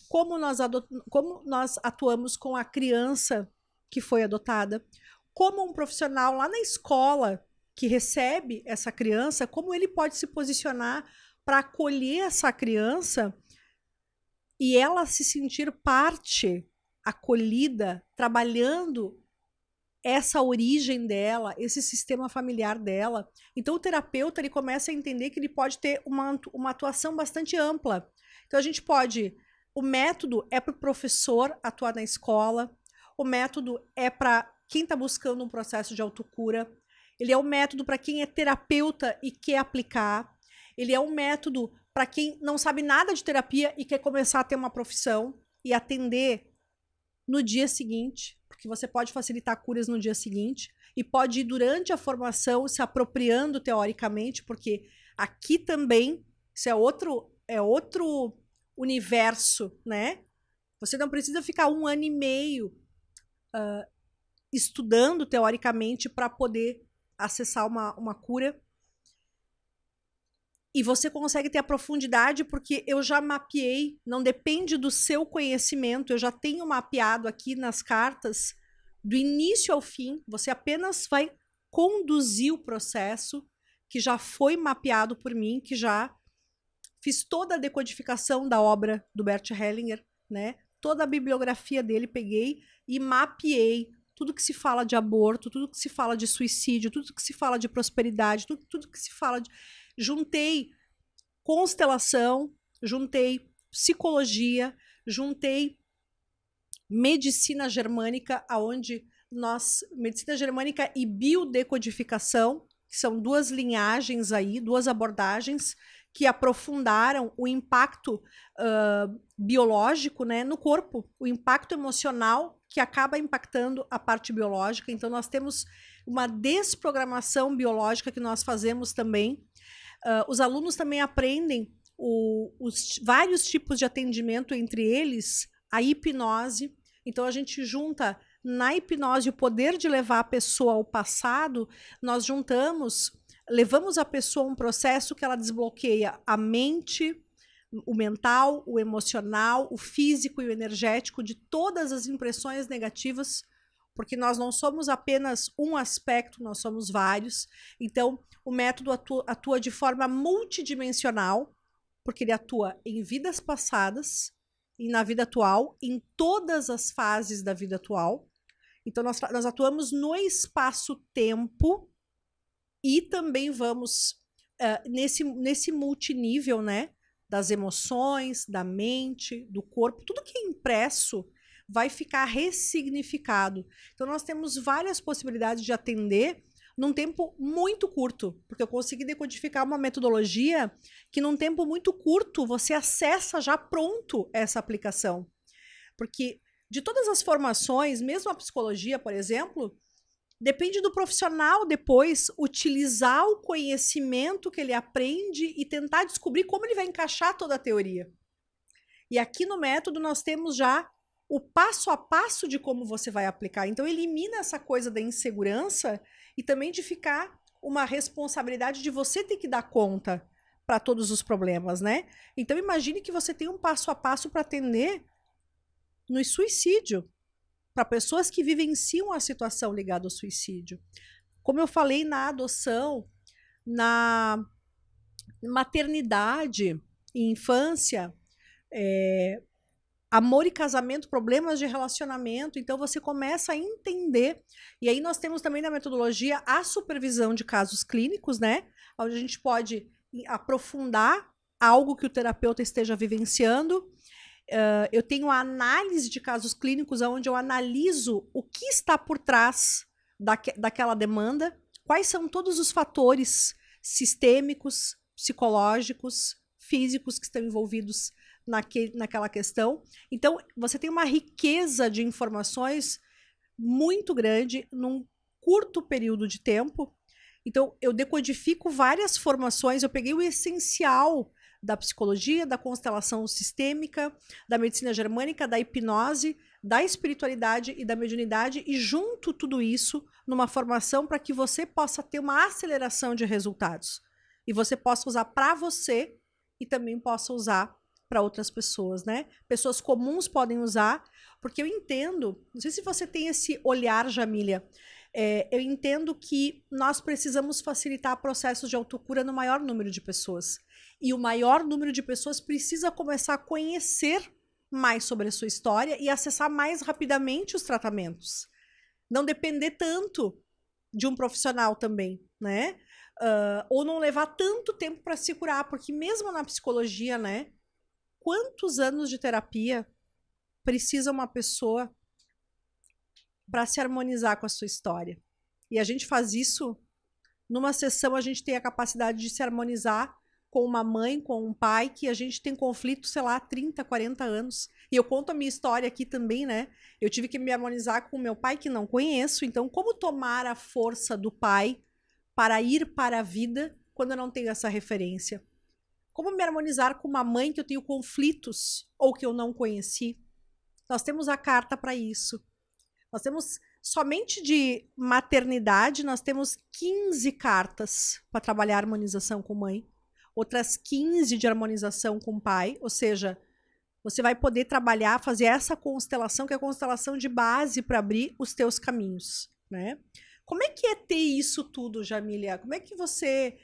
como nós atuamos com a criança que foi adotada, como um profissional lá na escola que recebe essa criança, como ele pode se posicionar para acolher essa criança e ela se sentir parte, acolhida, trabalhando essa origem dela, esse sistema familiar dela. Então, o terapeuta ele começa a entender que ele pode ter uma atuação bastante ampla. Então, a gente pode... O método é para o professor atuar na escola, o método é para quem está buscando um processo de autocura, ele é um método para quem é terapeuta e quer aplicar, ele é um método para quem não sabe nada de terapia e quer começar a ter uma profissão e atender no dia seguinte, porque você pode facilitar curas no dia seguinte e pode ir durante a formação se apropriando teoricamente, porque aqui também isso é outro universo, né? Você não precisa ficar 1 ano e meio estudando teoricamente para poder acessar uma cura. E você consegue ter a profundidade porque eu já mapeei, não depende do seu conhecimento, eu já tenho mapeado aqui nas cartas, do início ao fim, você apenas vai conduzir o processo que já foi mapeado por mim, que já fiz toda a decodificação da obra do Bert Hellinger, né? Toda a bibliografia dele peguei e mapeei tudo que se fala de aborto, tudo que se fala de suicídio, tudo que se fala de prosperidade, tudo que se fala de... Juntei constelação, juntei psicologia, juntei medicina germânica, medicina germânica e biodecodificação, que são duas linhagens aí, duas abordagens que aprofundaram o impacto biológico, né, no corpo, o impacto emocional que acaba impactando a parte biológica. Então, nós temos uma desprogramação biológica que nós fazemos também. Os alunos também aprendem os vários tipos de atendimento, entre eles a hipnose. Então, a gente junta na hipnose o poder de levar a pessoa ao passado, nós levamos a pessoa a um processo que ela desbloqueia a mente, o mental, o emocional, o físico e o energético de todas as impressões negativas, porque nós não somos apenas um aspecto, nós somos vários. Então, o método atua de forma multidimensional, porque ele atua em vidas passadas e na vida atual, em todas as fases da vida atual. Então, nós atuamos no espaço-tempo e também vamos nesse multinível, né, das emoções, da mente, do corpo, tudo que é impresso vai ficar ressignificado. Então, nós temos várias possibilidades de atender num tempo muito curto, porque eu consegui decodificar uma metodologia que num tempo muito curto você acessa já pronto essa aplicação. Porque de todas as formações, mesmo a psicologia, por exemplo, depende do profissional depois utilizar o conhecimento que ele aprende e tentar descobrir como ele vai encaixar toda a teoria. E aqui no método nós temos já o passo a passo de como você vai aplicar. Então, elimina essa coisa da insegurança e também de ficar uma responsabilidade de você ter que dar conta para todos os problemas, né? Então, imagine que você tem um passo a passo para atender no suicídio, para pessoas que vivenciam a situação ligada ao suicídio. Como eu falei, na adoção, na maternidade e infância, amor e casamento, problemas de relacionamento. Então, você começa a entender. E aí nós temos também na metodologia a supervisão de casos clínicos, né? Onde a gente pode aprofundar algo que o terapeuta esteja vivenciando. Eu tenho a análise de casos clínicos, onde eu analiso o que está por trás daquela demanda, quais são todos os fatores sistêmicos, psicológicos, físicos que estão envolvidos naquela questão. Então, você tem uma riqueza de informações muito grande num curto período de tempo. Então, eu decodifico várias formações, eu peguei o essencial da psicologia, da constelação sistêmica, da medicina germânica, da hipnose, da espiritualidade e da mediunidade e junto tudo isso numa formação para que você possa ter uma aceleração de resultados. E você possa usar para você e também possa usar para outras pessoas, né? Pessoas comuns podem usar, porque eu entendo, não sei se você tem esse olhar, Jamília, eu entendo que nós precisamos facilitar processos de autocura no maior número de pessoas. E o maior número de pessoas precisa começar a conhecer mais sobre a sua história e acessar mais rapidamente os tratamentos. Não depender tanto de um profissional também, né? Ou não levar tanto tempo para se curar, porque mesmo na psicologia, né? Quantos anos de terapia precisa uma pessoa para se harmonizar com a sua história? E a gente faz isso numa sessão, a gente tem a capacidade de se harmonizar com uma mãe, com um pai, que a gente tem conflito, sei lá, 30, 40 anos. E eu conto a minha história aqui também, né? Eu tive que me harmonizar com o meu pai, que não conheço. Então, como tomar a força do pai para ir para a vida quando eu não tenho essa referência? Como me harmonizar com uma mãe que eu tenho conflitos ou que eu não conheci? Nós temos a carta para isso. Nós temos, somente de maternidade, nós temos 15 cartas para trabalhar a harmonização com mãe. Outras 15 de harmonização com pai. Ou seja, você vai poder trabalhar, fazer essa constelação, que é a constelação de base para abrir os teus caminhos, né? Como é que é ter isso tudo, Jamília? Como é que você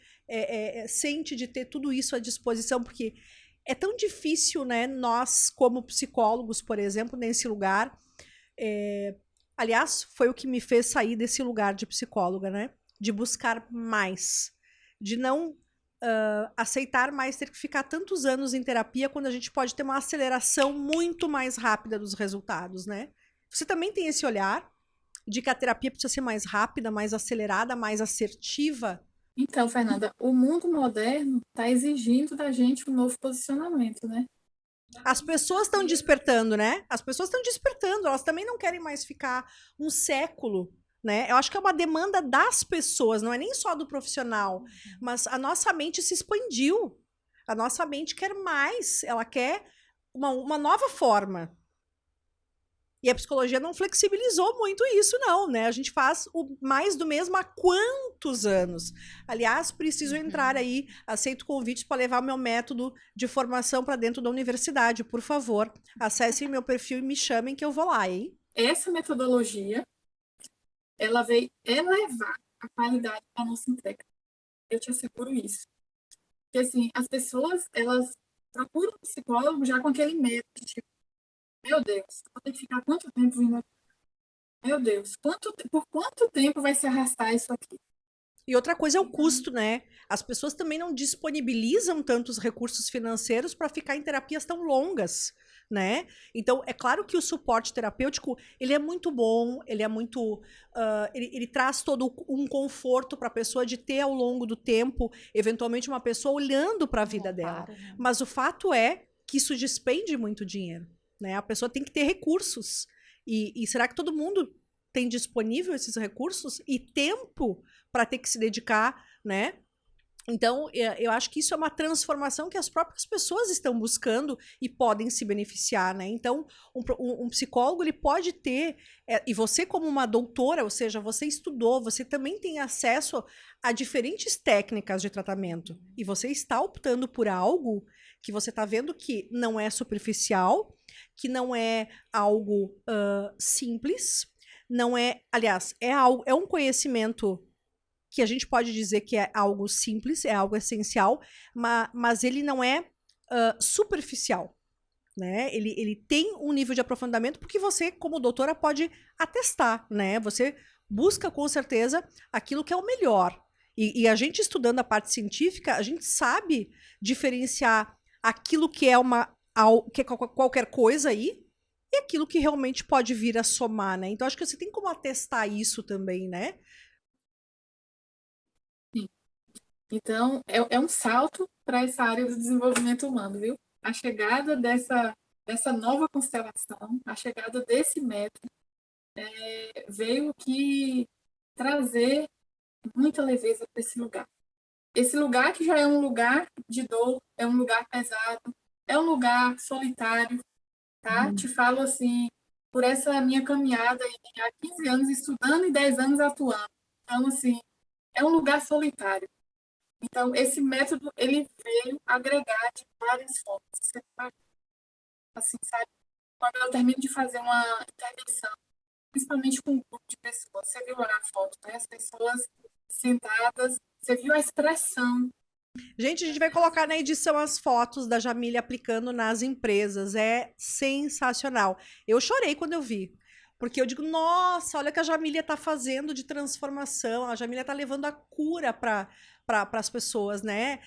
sente de ter tudo isso à disposição? Porque é tão difícil, né? Nós, como psicólogos, por exemplo, nesse lugar, Aliás, foi o que me fez sair desse lugar de psicóloga, né? De buscar mais. De não aceitar mais ter que ficar tantos anos em terapia quando a gente pode ter uma aceleração muito mais rápida dos resultados, né? Você também tem esse olhar de que a terapia precisa ser mais rápida, mais acelerada, mais assertiva? Então, Fernanda, o mundo moderno está exigindo da gente um novo posicionamento, né? As pessoas estão despertando, né? As pessoas estão despertando, elas também não querem mais ficar um século, né? Eu acho que é uma demanda das pessoas, não é nem só do profissional, mas a nossa mente se expandiu. A nossa mente quer mais, ela quer uma nova forma. E a psicologia não flexibilizou muito isso, não, né? A gente faz o mais do mesmo há quantos anos? Aliás, preciso entrar aí, aceito convites para levar o meu método de formação para dentro da universidade, por favor. Acessem meu perfil e me chamem que eu vou lá, hein? Essa metodologia, ela veio elevar a qualidade da nossa entrega. Eu te asseguro isso. Porque, assim, as pessoas, elas procuram um psicólogo já com aquele medo de, tipo, meu Deus, vou ter que ficar quanto tempo vindo aqui? Meu Deus, por quanto tempo vai se arrastar isso aqui? E outra coisa é o custo, né? As pessoas também não disponibilizam tantos recursos financeiros para ficar em terapias tão longas, né? Então, é claro que o suporte terapêutico, ele é muito bom, ele é muito... ele traz todo um conforto para a pessoa de ter ao longo do tempo, eventualmente, uma pessoa olhando para a vida dela. Né? Mas o fato é que isso despende muito dinheiro, né? A pessoa tem que ter recursos. E será que todo mundo tem disponível esses recursos e tempo para ter que se dedicar, né? Então, eu acho que isso é uma transformação que as próprias pessoas estão buscando e podem se beneficiar, né? Então, um psicólogo, ele pode ter, e você como uma doutora, ou seja, você estudou, você também tem acesso a diferentes técnicas de tratamento, e você está optando por algo que você está vendo que não é superficial, que não é algo simples, não é, aliás, é um conhecimento que a gente pode dizer que é algo simples, é algo essencial, mas ele não é superficial, né? Ele tem um nível de aprofundamento porque você, como doutora, pode atestar, né? Você busca, com certeza, aquilo que é o melhor. E a gente estudando a parte científica, a gente sabe diferenciar aquilo que é que é qualquer coisa aí e aquilo que realmente pode vir a somar, né? Então, acho que você tem como atestar isso também, né? Então, é um salto para essa área do desenvolvimento humano, viu? A chegada dessa nova constelação, a chegada desse método, veio que trazer muita leveza para esse lugar. Esse lugar que já é um lugar de dor, é um lugar pesado, é um lugar solitário, tá? Te falo assim, por essa minha caminhada aí, há 15 anos estudando e 10 anos atuando. Então, assim, é um lugar solitário. Então, esse método, ele veio agregar de várias formas. Assim, sabe? Quando eu termino de fazer uma intervenção, principalmente com um grupo de pessoas, você viu lá na foto, né? As pessoas sentadas, você viu a expressão. Gente, a gente vai colocar na edição as fotos da Jamília aplicando nas empresas. É sensacional. Eu chorei quando eu vi. Porque eu digo, nossa, olha o que a Jamília está fazendo de transformação. A Jamília está levando a cura para as pessoas, né?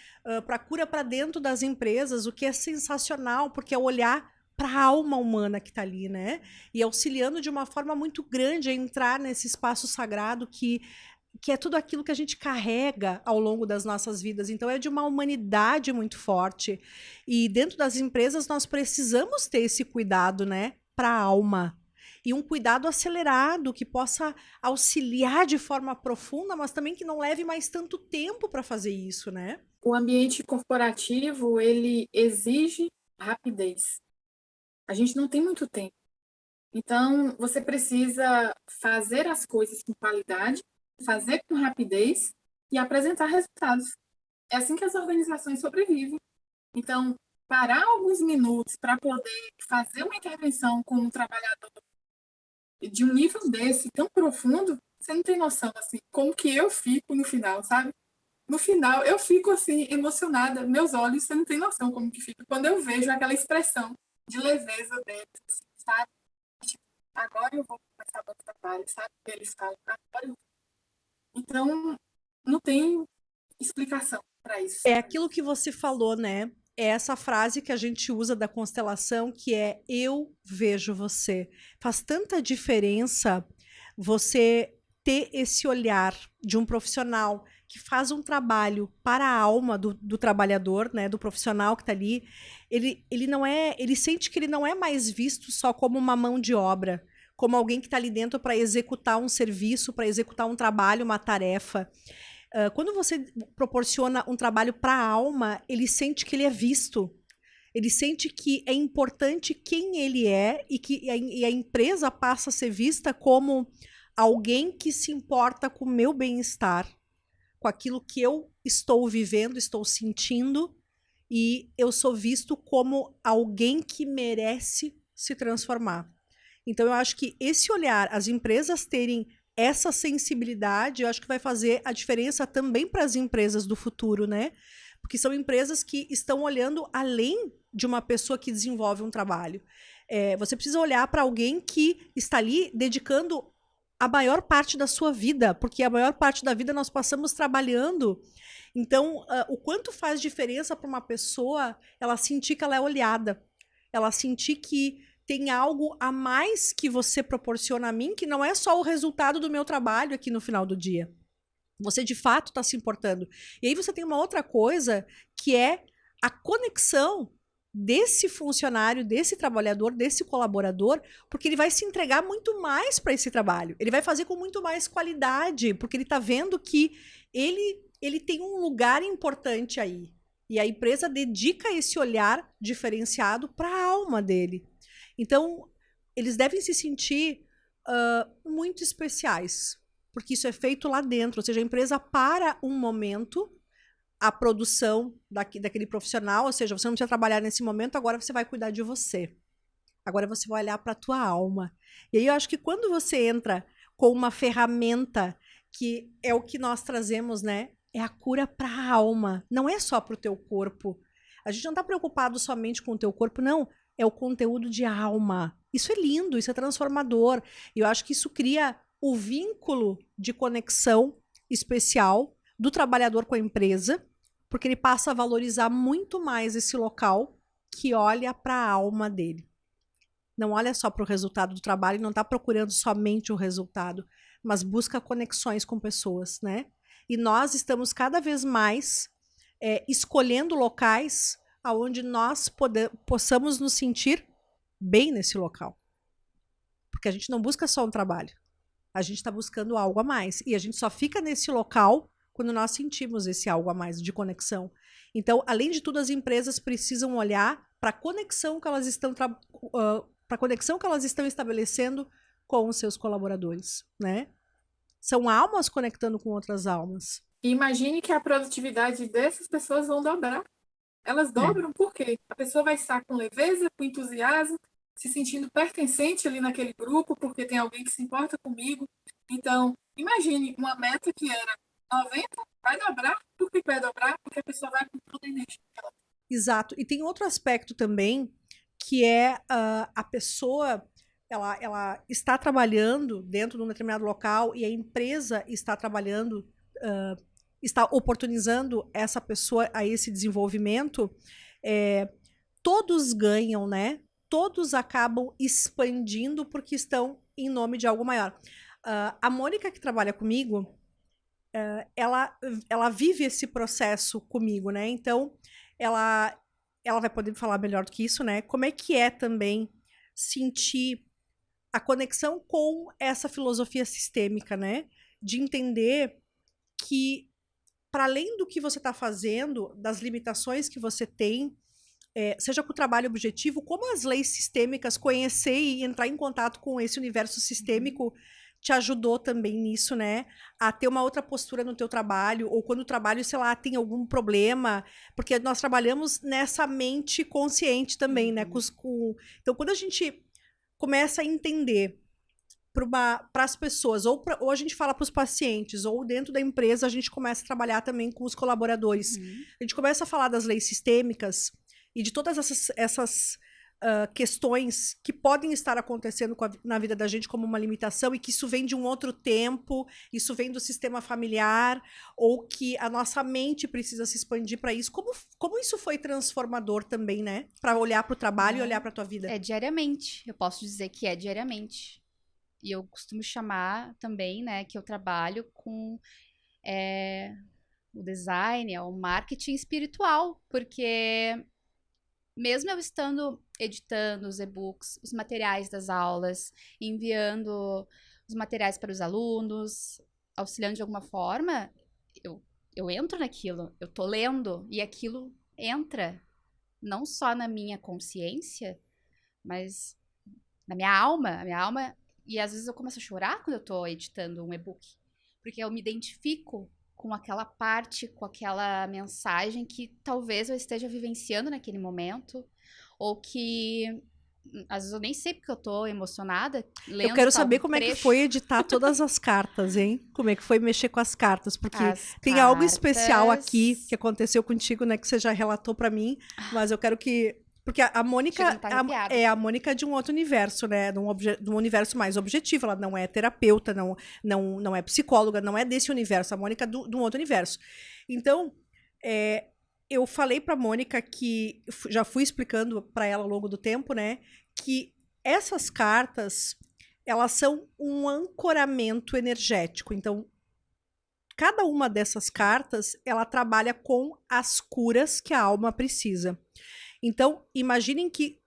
Para a cura para dentro das empresas, o que é sensacional, porque é olhar para a alma humana que está ali, né? E auxiliando de uma forma muito grande a entrar nesse espaço sagrado que é tudo aquilo que a gente carrega ao longo das nossas vidas. Então, é de uma humanidade muito forte. E dentro das empresas, nós precisamos ter esse cuidado, né? Para a alma. E um cuidado acelerado, que possa auxiliar de forma profunda, mas também que não leve mais tanto tempo para fazer isso, né? O ambiente corporativo, ele exige rapidez. A gente não tem muito tempo. Então, você precisa fazer as coisas com qualidade, fazer com rapidez e apresentar resultados. É assim que as organizações sobrevivem. Então, parar alguns minutos para poder fazer uma intervenção com um trabalhador de um nível desse, tão profundo, você não tem noção, assim, como que eu fico no final, sabe? No final, eu fico, assim, emocionada, meus olhos, você não tem noção como que fica, quando eu vejo aquela expressão de leveza deles, assim, sabe? agora eu vou começar meu trabalho, sabe? Eles falam, agora eu... Então, não tem explicação para isso. É aquilo que você falou, né? É essa frase que a gente usa da constelação, que é eu vejo você. Faz tanta diferença você ter esse olhar de um profissional que faz um trabalho para a alma do trabalhador, né, do profissional que está ali. Ele não é, ele sente que ele não é mais visto só como uma mão de obra, como alguém que está ali dentro para executar um serviço, para executar um trabalho, uma tarefa. Quando você proporciona um trabalho para a alma, ele sente que ele é visto. Ele sente que é importante quem ele é e a empresa passa a ser vista como alguém que se importa com o meu bem-estar, com aquilo que eu estou vivendo, estou sentindo, e eu sou visto como alguém que merece se transformar. Então, eu acho que esse olhar, as empresas terem essa sensibilidade, eu acho que vai fazer a diferença também para as empresas do futuro, né? Porque são empresas que estão olhando além de uma pessoa que desenvolve um trabalho. Você precisa olhar para alguém que está ali dedicando a maior parte da sua vida, porque a maior parte da vida nós passamos trabalhando. Então, o quanto faz diferença para uma pessoa ela sentir que ela é olhada, ela sentir que tem algo a mais que você proporciona a mim, que não é só o resultado do meu trabalho aqui no final do dia. Você, de fato, está se importando. E aí você tem uma outra coisa, que é a conexão desse funcionário, desse trabalhador, desse colaborador, porque ele vai se entregar muito mais para esse trabalho. Ele vai fazer com muito mais qualidade, porque ele está vendo que ele tem um lugar importante aí. E a empresa dedica esse olhar diferenciado para a alma dele. Então, eles devem se sentir muito especiais, porque isso é feito lá dentro. Ou seja, a empresa para um momento a produção daquele profissional, ou seja, você não precisa trabalhar nesse momento, agora você vai cuidar de você. Agora você vai olhar para a tua alma. E aí eu acho que quando você entra com uma ferramenta que é o que nós trazemos, né? É a cura para a alma. Não é só para o teu corpo. A gente não está preocupado somente com o teu corpo, não. É o conteúdo de alma. Isso é lindo, isso é transformador. E eu acho que isso cria o vínculo de conexão especial do trabalhador com a empresa, porque ele passa a valorizar muito mais esse local que olha para a alma dele. Não olha só para o resultado do trabalho, não está procurando somente o resultado, mas busca conexões com pessoas, né? E nós estamos cada vez mais escolhendo locais onde nós possamos nos sentir bem nesse local. Porque a gente não busca só um trabalho. A gente está buscando algo a mais. E a gente só fica nesse local quando nós sentimos esse algo a mais de conexão. Então, além de tudo, as empresas precisam olhar para a conexão que elas estão estabelecendo com os seus colaboradores, né? São almas conectando com outras almas. E imagine que a produtividade dessas pessoas vão dobrar. Elas dobram porque a pessoa vai estar com leveza, com entusiasmo, se sentindo pertencente ali naquele grupo, porque tem alguém que se importa comigo. Então, imagine uma meta que era 90, vai dobrar. Por que vai dobrar? Porque a pessoa vai com toda a energia dela. Exato. E tem outro aspecto também, que é a pessoa, ela está trabalhando dentro de um determinado local e a empresa está trabalhando, está oportunizando essa pessoa a esse desenvolvimento. Todos ganham, né? Todos acabam expandindo porque estão em nome de algo maior. A Mônica, que trabalha comigo, ela vive esse processo comigo, né? Então, ela vai poder falar melhor do que isso, né? Como é que é também sentir a conexão com essa filosofia sistêmica, né? De entender que, para além do que você está fazendo, das limitações que você tem, seja com o trabalho objetivo, como as leis sistêmicas, conhecer e entrar em contato com esse universo sistêmico te ajudou também nisso, né? A ter uma outra postura no teu trabalho, ou quando o trabalho, sei lá, tem algum problema, porque nós trabalhamos nessa mente consciente também, né? Então, quando a gente começa a entender para as pessoas, ou a gente fala para os pacientes, ou dentro da empresa a gente começa a trabalhar também com os colaboradores. A gente começa a falar das leis sistêmicas e de todas essas questões que podem estar acontecendo na vida da gente como uma limitação e que isso vem de um outro tempo, isso vem do sistema familiar, ou que a nossa mente precisa se expandir para isso. Como isso foi transformador também, né? Para olhar para o trabalho e olhar para a tua vida. É diariamente. Eu posso dizer que é diariamente. E eu costumo chamar também, né, que eu trabalho com o design, o marketing espiritual, porque mesmo eu estando editando os e-books, os materiais das aulas, enviando os materiais para os alunos, auxiliando de alguma forma, eu entro naquilo, eu tô lendo e aquilo entra não só na minha consciência, mas na minha alma, e às vezes eu começo a chorar quando eu tô editando um e-book, porque eu me identifico com aquela parte, com aquela mensagem que talvez eu esteja vivenciando naquele momento, ou que às vezes eu nem sei porque eu tô emocionada lendo. Eu quero saber como é que foi editar todas as cartas, hein? Como é que foi mexer com as cartas, porque tem algo especial aqui que aconteceu contigo, né, que você já relatou pra mim, mas eu quero que... Porque a Mônica é a Mônica de um outro universo, né? De um universo mais objetivo. Ela não é terapeuta, não é psicóloga, não é desse universo. A Mônica é de um outro universo. Então, eu falei pra Mônica que... Já fui explicando pra ela ao longo do tempo, né? Que essas cartas, elas são um ancoramento energético. Então, cada uma dessas cartas, ela trabalha com as curas que a alma precisa. Então, imaginem que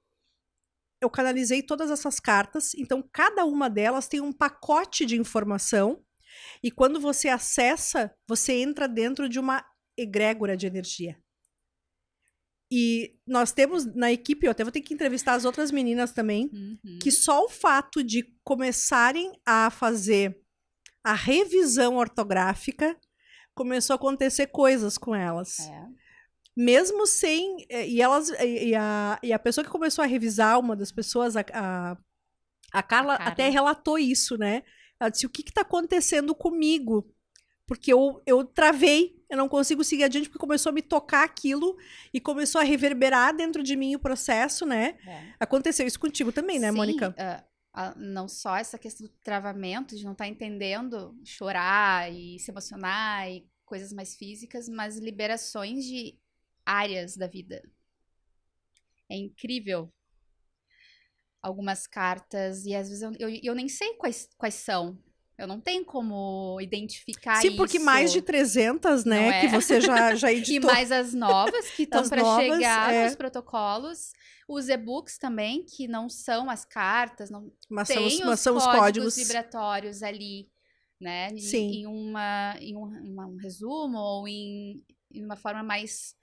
eu canalizei todas essas cartas, então cada uma delas tem um pacote de informação, e quando você acessa, você entra dentro de uma egrégora de energia. E nós temos na equipe, eu até vou ter que entrevistar as outras meninas também, que só o fato de começarem a fazer a revisão ortográfica, começou a acontecer coisas com elas. Mesmo sem... E a pessoa que começou a revisar, uma das pessoas, a Carla até relatou isso, né? Ela disse, o que está acontecendo comigo? Porque eu travei, eu não consigo seguir adiante, porque começou a me tocar aquilo e começou a reverberar dentro de mim o processo, né? Aconteceu isso contigo também, né, Mônica? Não só essa questão do travamento, de não estar entendendo, chorar e se emocionar e coisas mais físicas, mas liberações de áreas da vida. É incrível. Algumas cartas, e às vezes eu nem sei quais são. Eu não tenho como identificar isso. Sim, porque mais de 300, né, que você já editou. E mais as novas que estão para chegar nos protocolos. Os e-books também, que não são as cartas, não tem os códigos vibratórios ali, né? Sim. Em um resumo ou em uma forma mais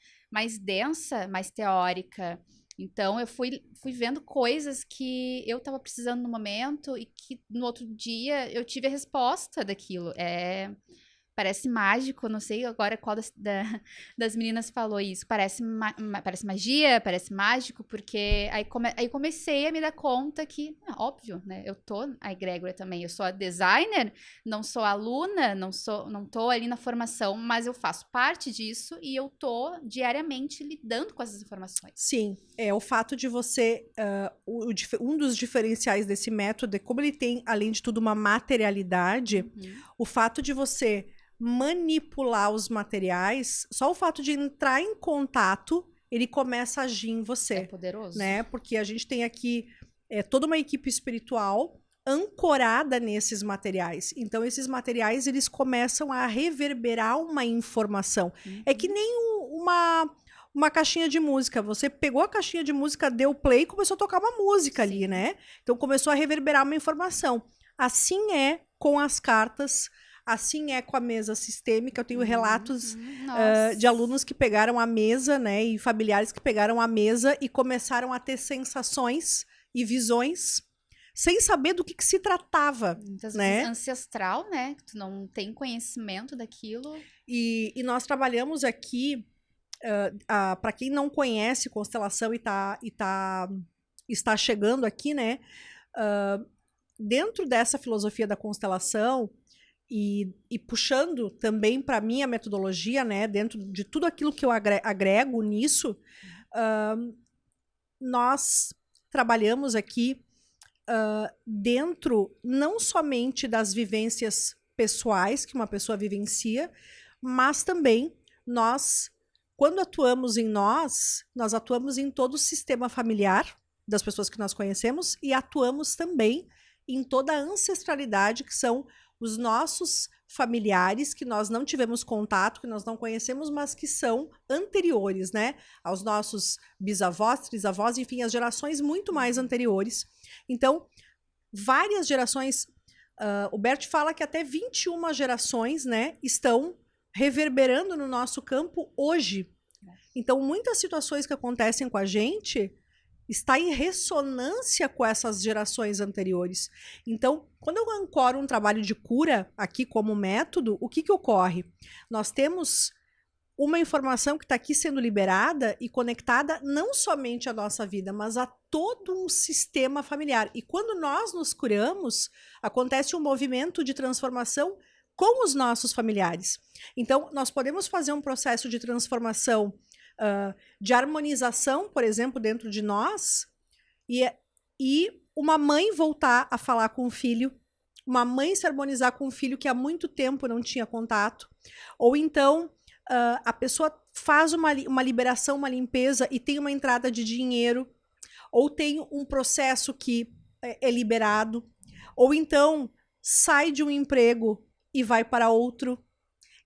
densa, mais teórica. Então, eu fui vendo coisas que eu estava precisando no momento e que no outro dia eu tive a resposta daquilo. Parece mágico, não sei agora qual das meninas falou isso. Parece magia, parece mágico, porque aí comecei a me dar conta que, óbvio, né? Eu tô a egrégora também. Eu sou a designer, não sou aluna, não tô ali na formação, mas eu faço parte disso e eu tô diariamente lidando com essas informações. Sim, o fato de você... um dos diferenciais desse método é como ele tem, além de tudo, uma materialidade, o fato de você manipular os materiais, só o fato de entrar em contato, ele começa a agir em você. É poderoso. Né? Porque a gente tem aqui toda uma equipe espiritual ancorada nesses materiais. Então, esses materiais, eles começam a reverberar uma informação. É que nem uma caixinha de música. Você pegou a caixinha de música, deu play e começou a tocar uma música ali, né? Então, começou a reverberar uma informação. Assim é com as cartas. Assim é com a mesa sistêmica. Eu tenho relatos de alunos que pegaram a mesa, né, e familiares que pegaram a mesa e começaram a ter sensações e visões sem saber do que se tratava. Muitas né? vezes ancestral, né? Tu não tem conhecimento daquilo. E nós trabalhamos aqui, para quem não conhece constelação e está chegando aqui, né? Dentro dessa filosofia da constelação, e puxando também para mim a metodologia, né, dentro de tudo aquilo que eu agrego nisso, nós trabalhamos aqui dentro não somente das vivências pessoais que uma pessoa vivencia, mas também nós, quando atuamos em nós atuamos em todo o sistema familiar das pessoas que nós conhecemos e atuamos também em toda a ancestralidade, que são os nossos familiares que nós não tivemos contato, que nós não conhecemos, mas que são anteriores, né, aos nossos bisavós, trisavós, enfim, as gerações muito mais anteriores. Então, várias gerações, o Bert fala que até 21 gerações, né, estão reverberando no nosso campo hoje. Então, muitas situações que acontecem com a gente está em ressonância com essas gerações anteriores. Então, quando eu ancoro um trabalho de cura aqui como método, o que ocorre? Nós temos uma informação que está aqui sendo liberada e conectada não somente à nossa vida, mas a todo um sistema familiar. E quando nós nos curamos, acontece um movimento de transformação com os nossos familiares. Então, nós podemos fazer um processo de transformação de harmonização, por exemplo, dentro de nós, e uma mãe voltar a falar com o filho, uma mãe se harmonizar com um filho que há muito tempo não tinha contato, ou então a pessoa faz uma liberação, uma limpeza e tem uma entrada de dinheiro, ou tem um processo que é liberado, ou então sai de um emprego e vai para outro.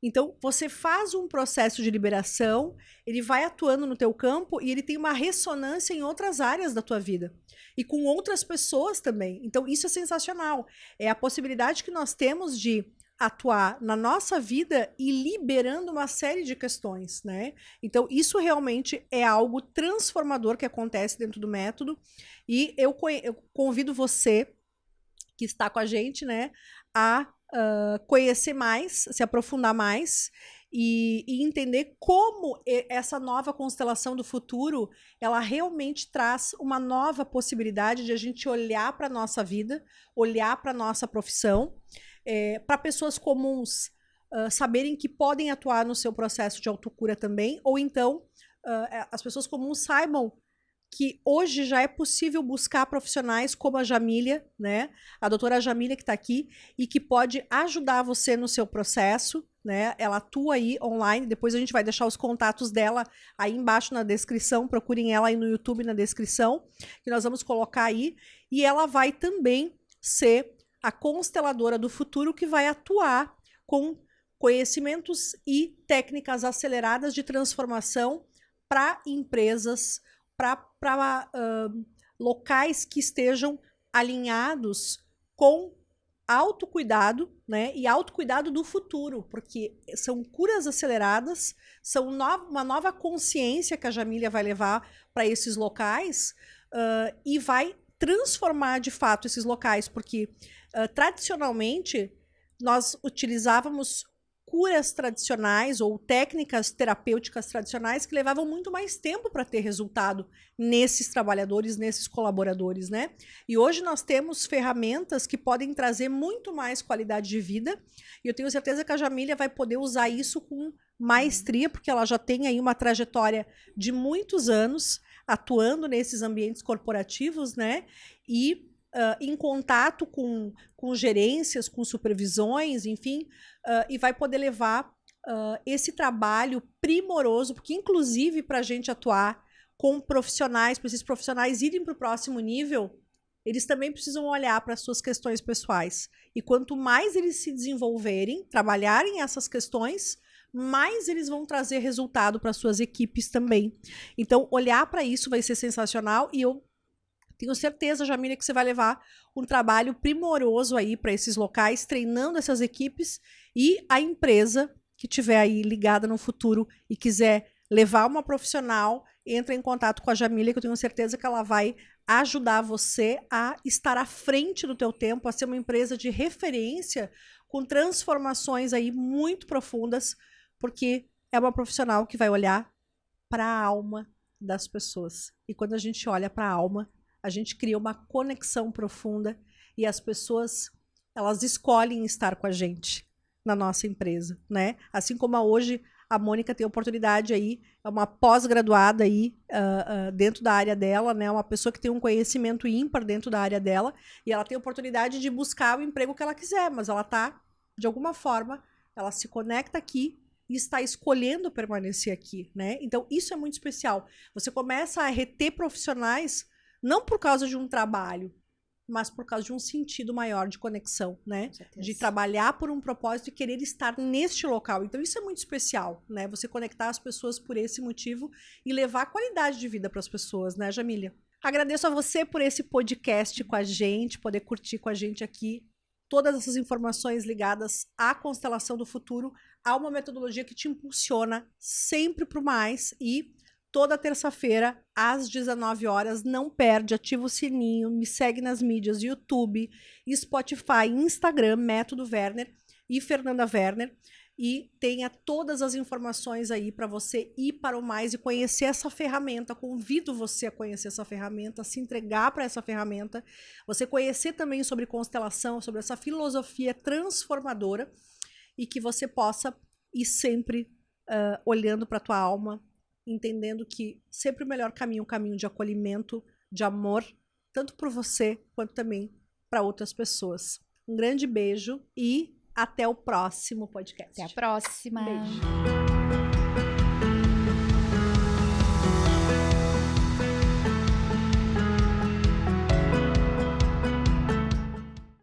Então, você faz um processo de liberação, ele vai atuando no teu campo e ele tem uma ressonância em outras áreas da tua vida. E com outras pessoas também. Então, isso é sensacional. É a possibilidade que nós temos de atuar na nossa vida e liberando uma série de questões, né? Então, isso realmente é algo transformador que acontece dentro do método. E eu convido você que está com a gente, né, a conhecer mais, se aprofundar mais e entender como essa nova constelação do futuro, ela realmente traz uma nova possibilidade de a gente olhar para a nossa vida, olhar para a nossa profissão, para pessoas comuns saberem que podem atuar no seu processo de autocura também, ou então as pessoas comuns saibam que hoje já é possível buscar profissionais como a Jamília, né? A doutora Jamília que está aqui e que pode ajudar você no seu processo, né? Ela atua aí online, depois a gente vai deixar os contatos dela aí embaixo na descrição, procurem ela aí no YouTube na descrição, que nós vamos colocar aí, e ela vai também ser a consteladora do futuro que vai atuar com conhecimentos e técnicas aceleradas de transformação para empresas, para locais que estejam alinhados com autocuidado, né? E autocuidado do futuro, porque são curas aceleradas, são uma nova consciência que a Jamília vai levar para esses locais e vai transformar de fato esses locais, porque tradicionalmente nós utilizávamos curas tradicionais ou técnicas terapêuticas tradicionais que levavam muito mais tempo para ter resultado nesses trabalhadores, nesses colaboradores, né? E hoje nós temos ferramentas que podem trazer muito mais qualidade de vida, e eu tenho certeza que a Jamília vai poder usar isso com maestria, porque ela já tem aí uma trajetória de muitos anos atuando nesses ambientes corporativos, né? E em contato com gerências, com supervisões, enfim, e vai poder levar esse trabalho primoroso, porque inclusive para a gente atuar com profissionais, para esses profissionais irem para o próximo nível, eles também precisam olhar para as suas questões pessoais. E quanto mais eles se desenvolverem, trabalharem essas questões, mais eles vão trazer resultado para suas equipes também. Então, olhar para isso vai ser sensacional, e eu tenho certeza, Jamília, que você vai levar um trabalho primoroso aí para esses locais, treinando essas equipes, e a empresa que estiver aí ligada no futuro e quiser levar uma profissional, entra em contato com a Jamília, que eu tenho certeza que ela vai ajudar você a estar à frente do teu tempo, a ser uma empresa de referência com transformações aí muito profundas, porque é uma profissional que vai olhar para a alma das pessoas. E quando a gente olha para a alma, a gente cria uma conexão profunda e as pessoas, elas escolhem estar com a gente na nossa empresa, né? Assim como hoje A Mônica tem oportunidade aí, é uma pós-graduada aí dentro da área dela, né? Uma pessoa que tem um conhecimento ímpar dentro da área dela e ela tem a oportunidade de buscar o emprego que ela quiser, mas ela tá, de alguma forma, ela se conecta aqui e está escolhendo permanecer aqui, né? Então, isso é muito especial. Você começa a reter profissionais não por causa de um trabalho, mas por causa de um sentido maior de conexão, né? De trabalhar por um propósito e querer estar neste local. Então, isso é muito especial, né? Você conectar as pessoas por esse motivo e levar qualidade de vida para as pessoas, né, Jamília? Agradeço a você por esse podcast com a gente, poder curtir com a gente aqui todas essas informações ligadas à constelação do futuro, a uma metodologia que te impulsiona sempre para o mais e toda terça-feira, às 19 horas, não perde, ativa o sininho, me segue nas mídias YouTube, Spotify, Instagram, Método Werner e Fernanda Werner, e tenha todas as informações aí para você ir para o mais e conhecer essa ferramenta. Convido você a conhecer essa ferramenta, a se entregar para essa ferramenta, você conhecer também sobre constelação, sobre essa filosofia transformadora e que você possa ir sempre olhando para a tua alma, entendendo que sempre o melhor caminho é um caminho de acolhimento, de amor, tanto por você quanto também para outras pessoas. Um grande beijo e até o próximo podcast. Até a próxima. Beijo.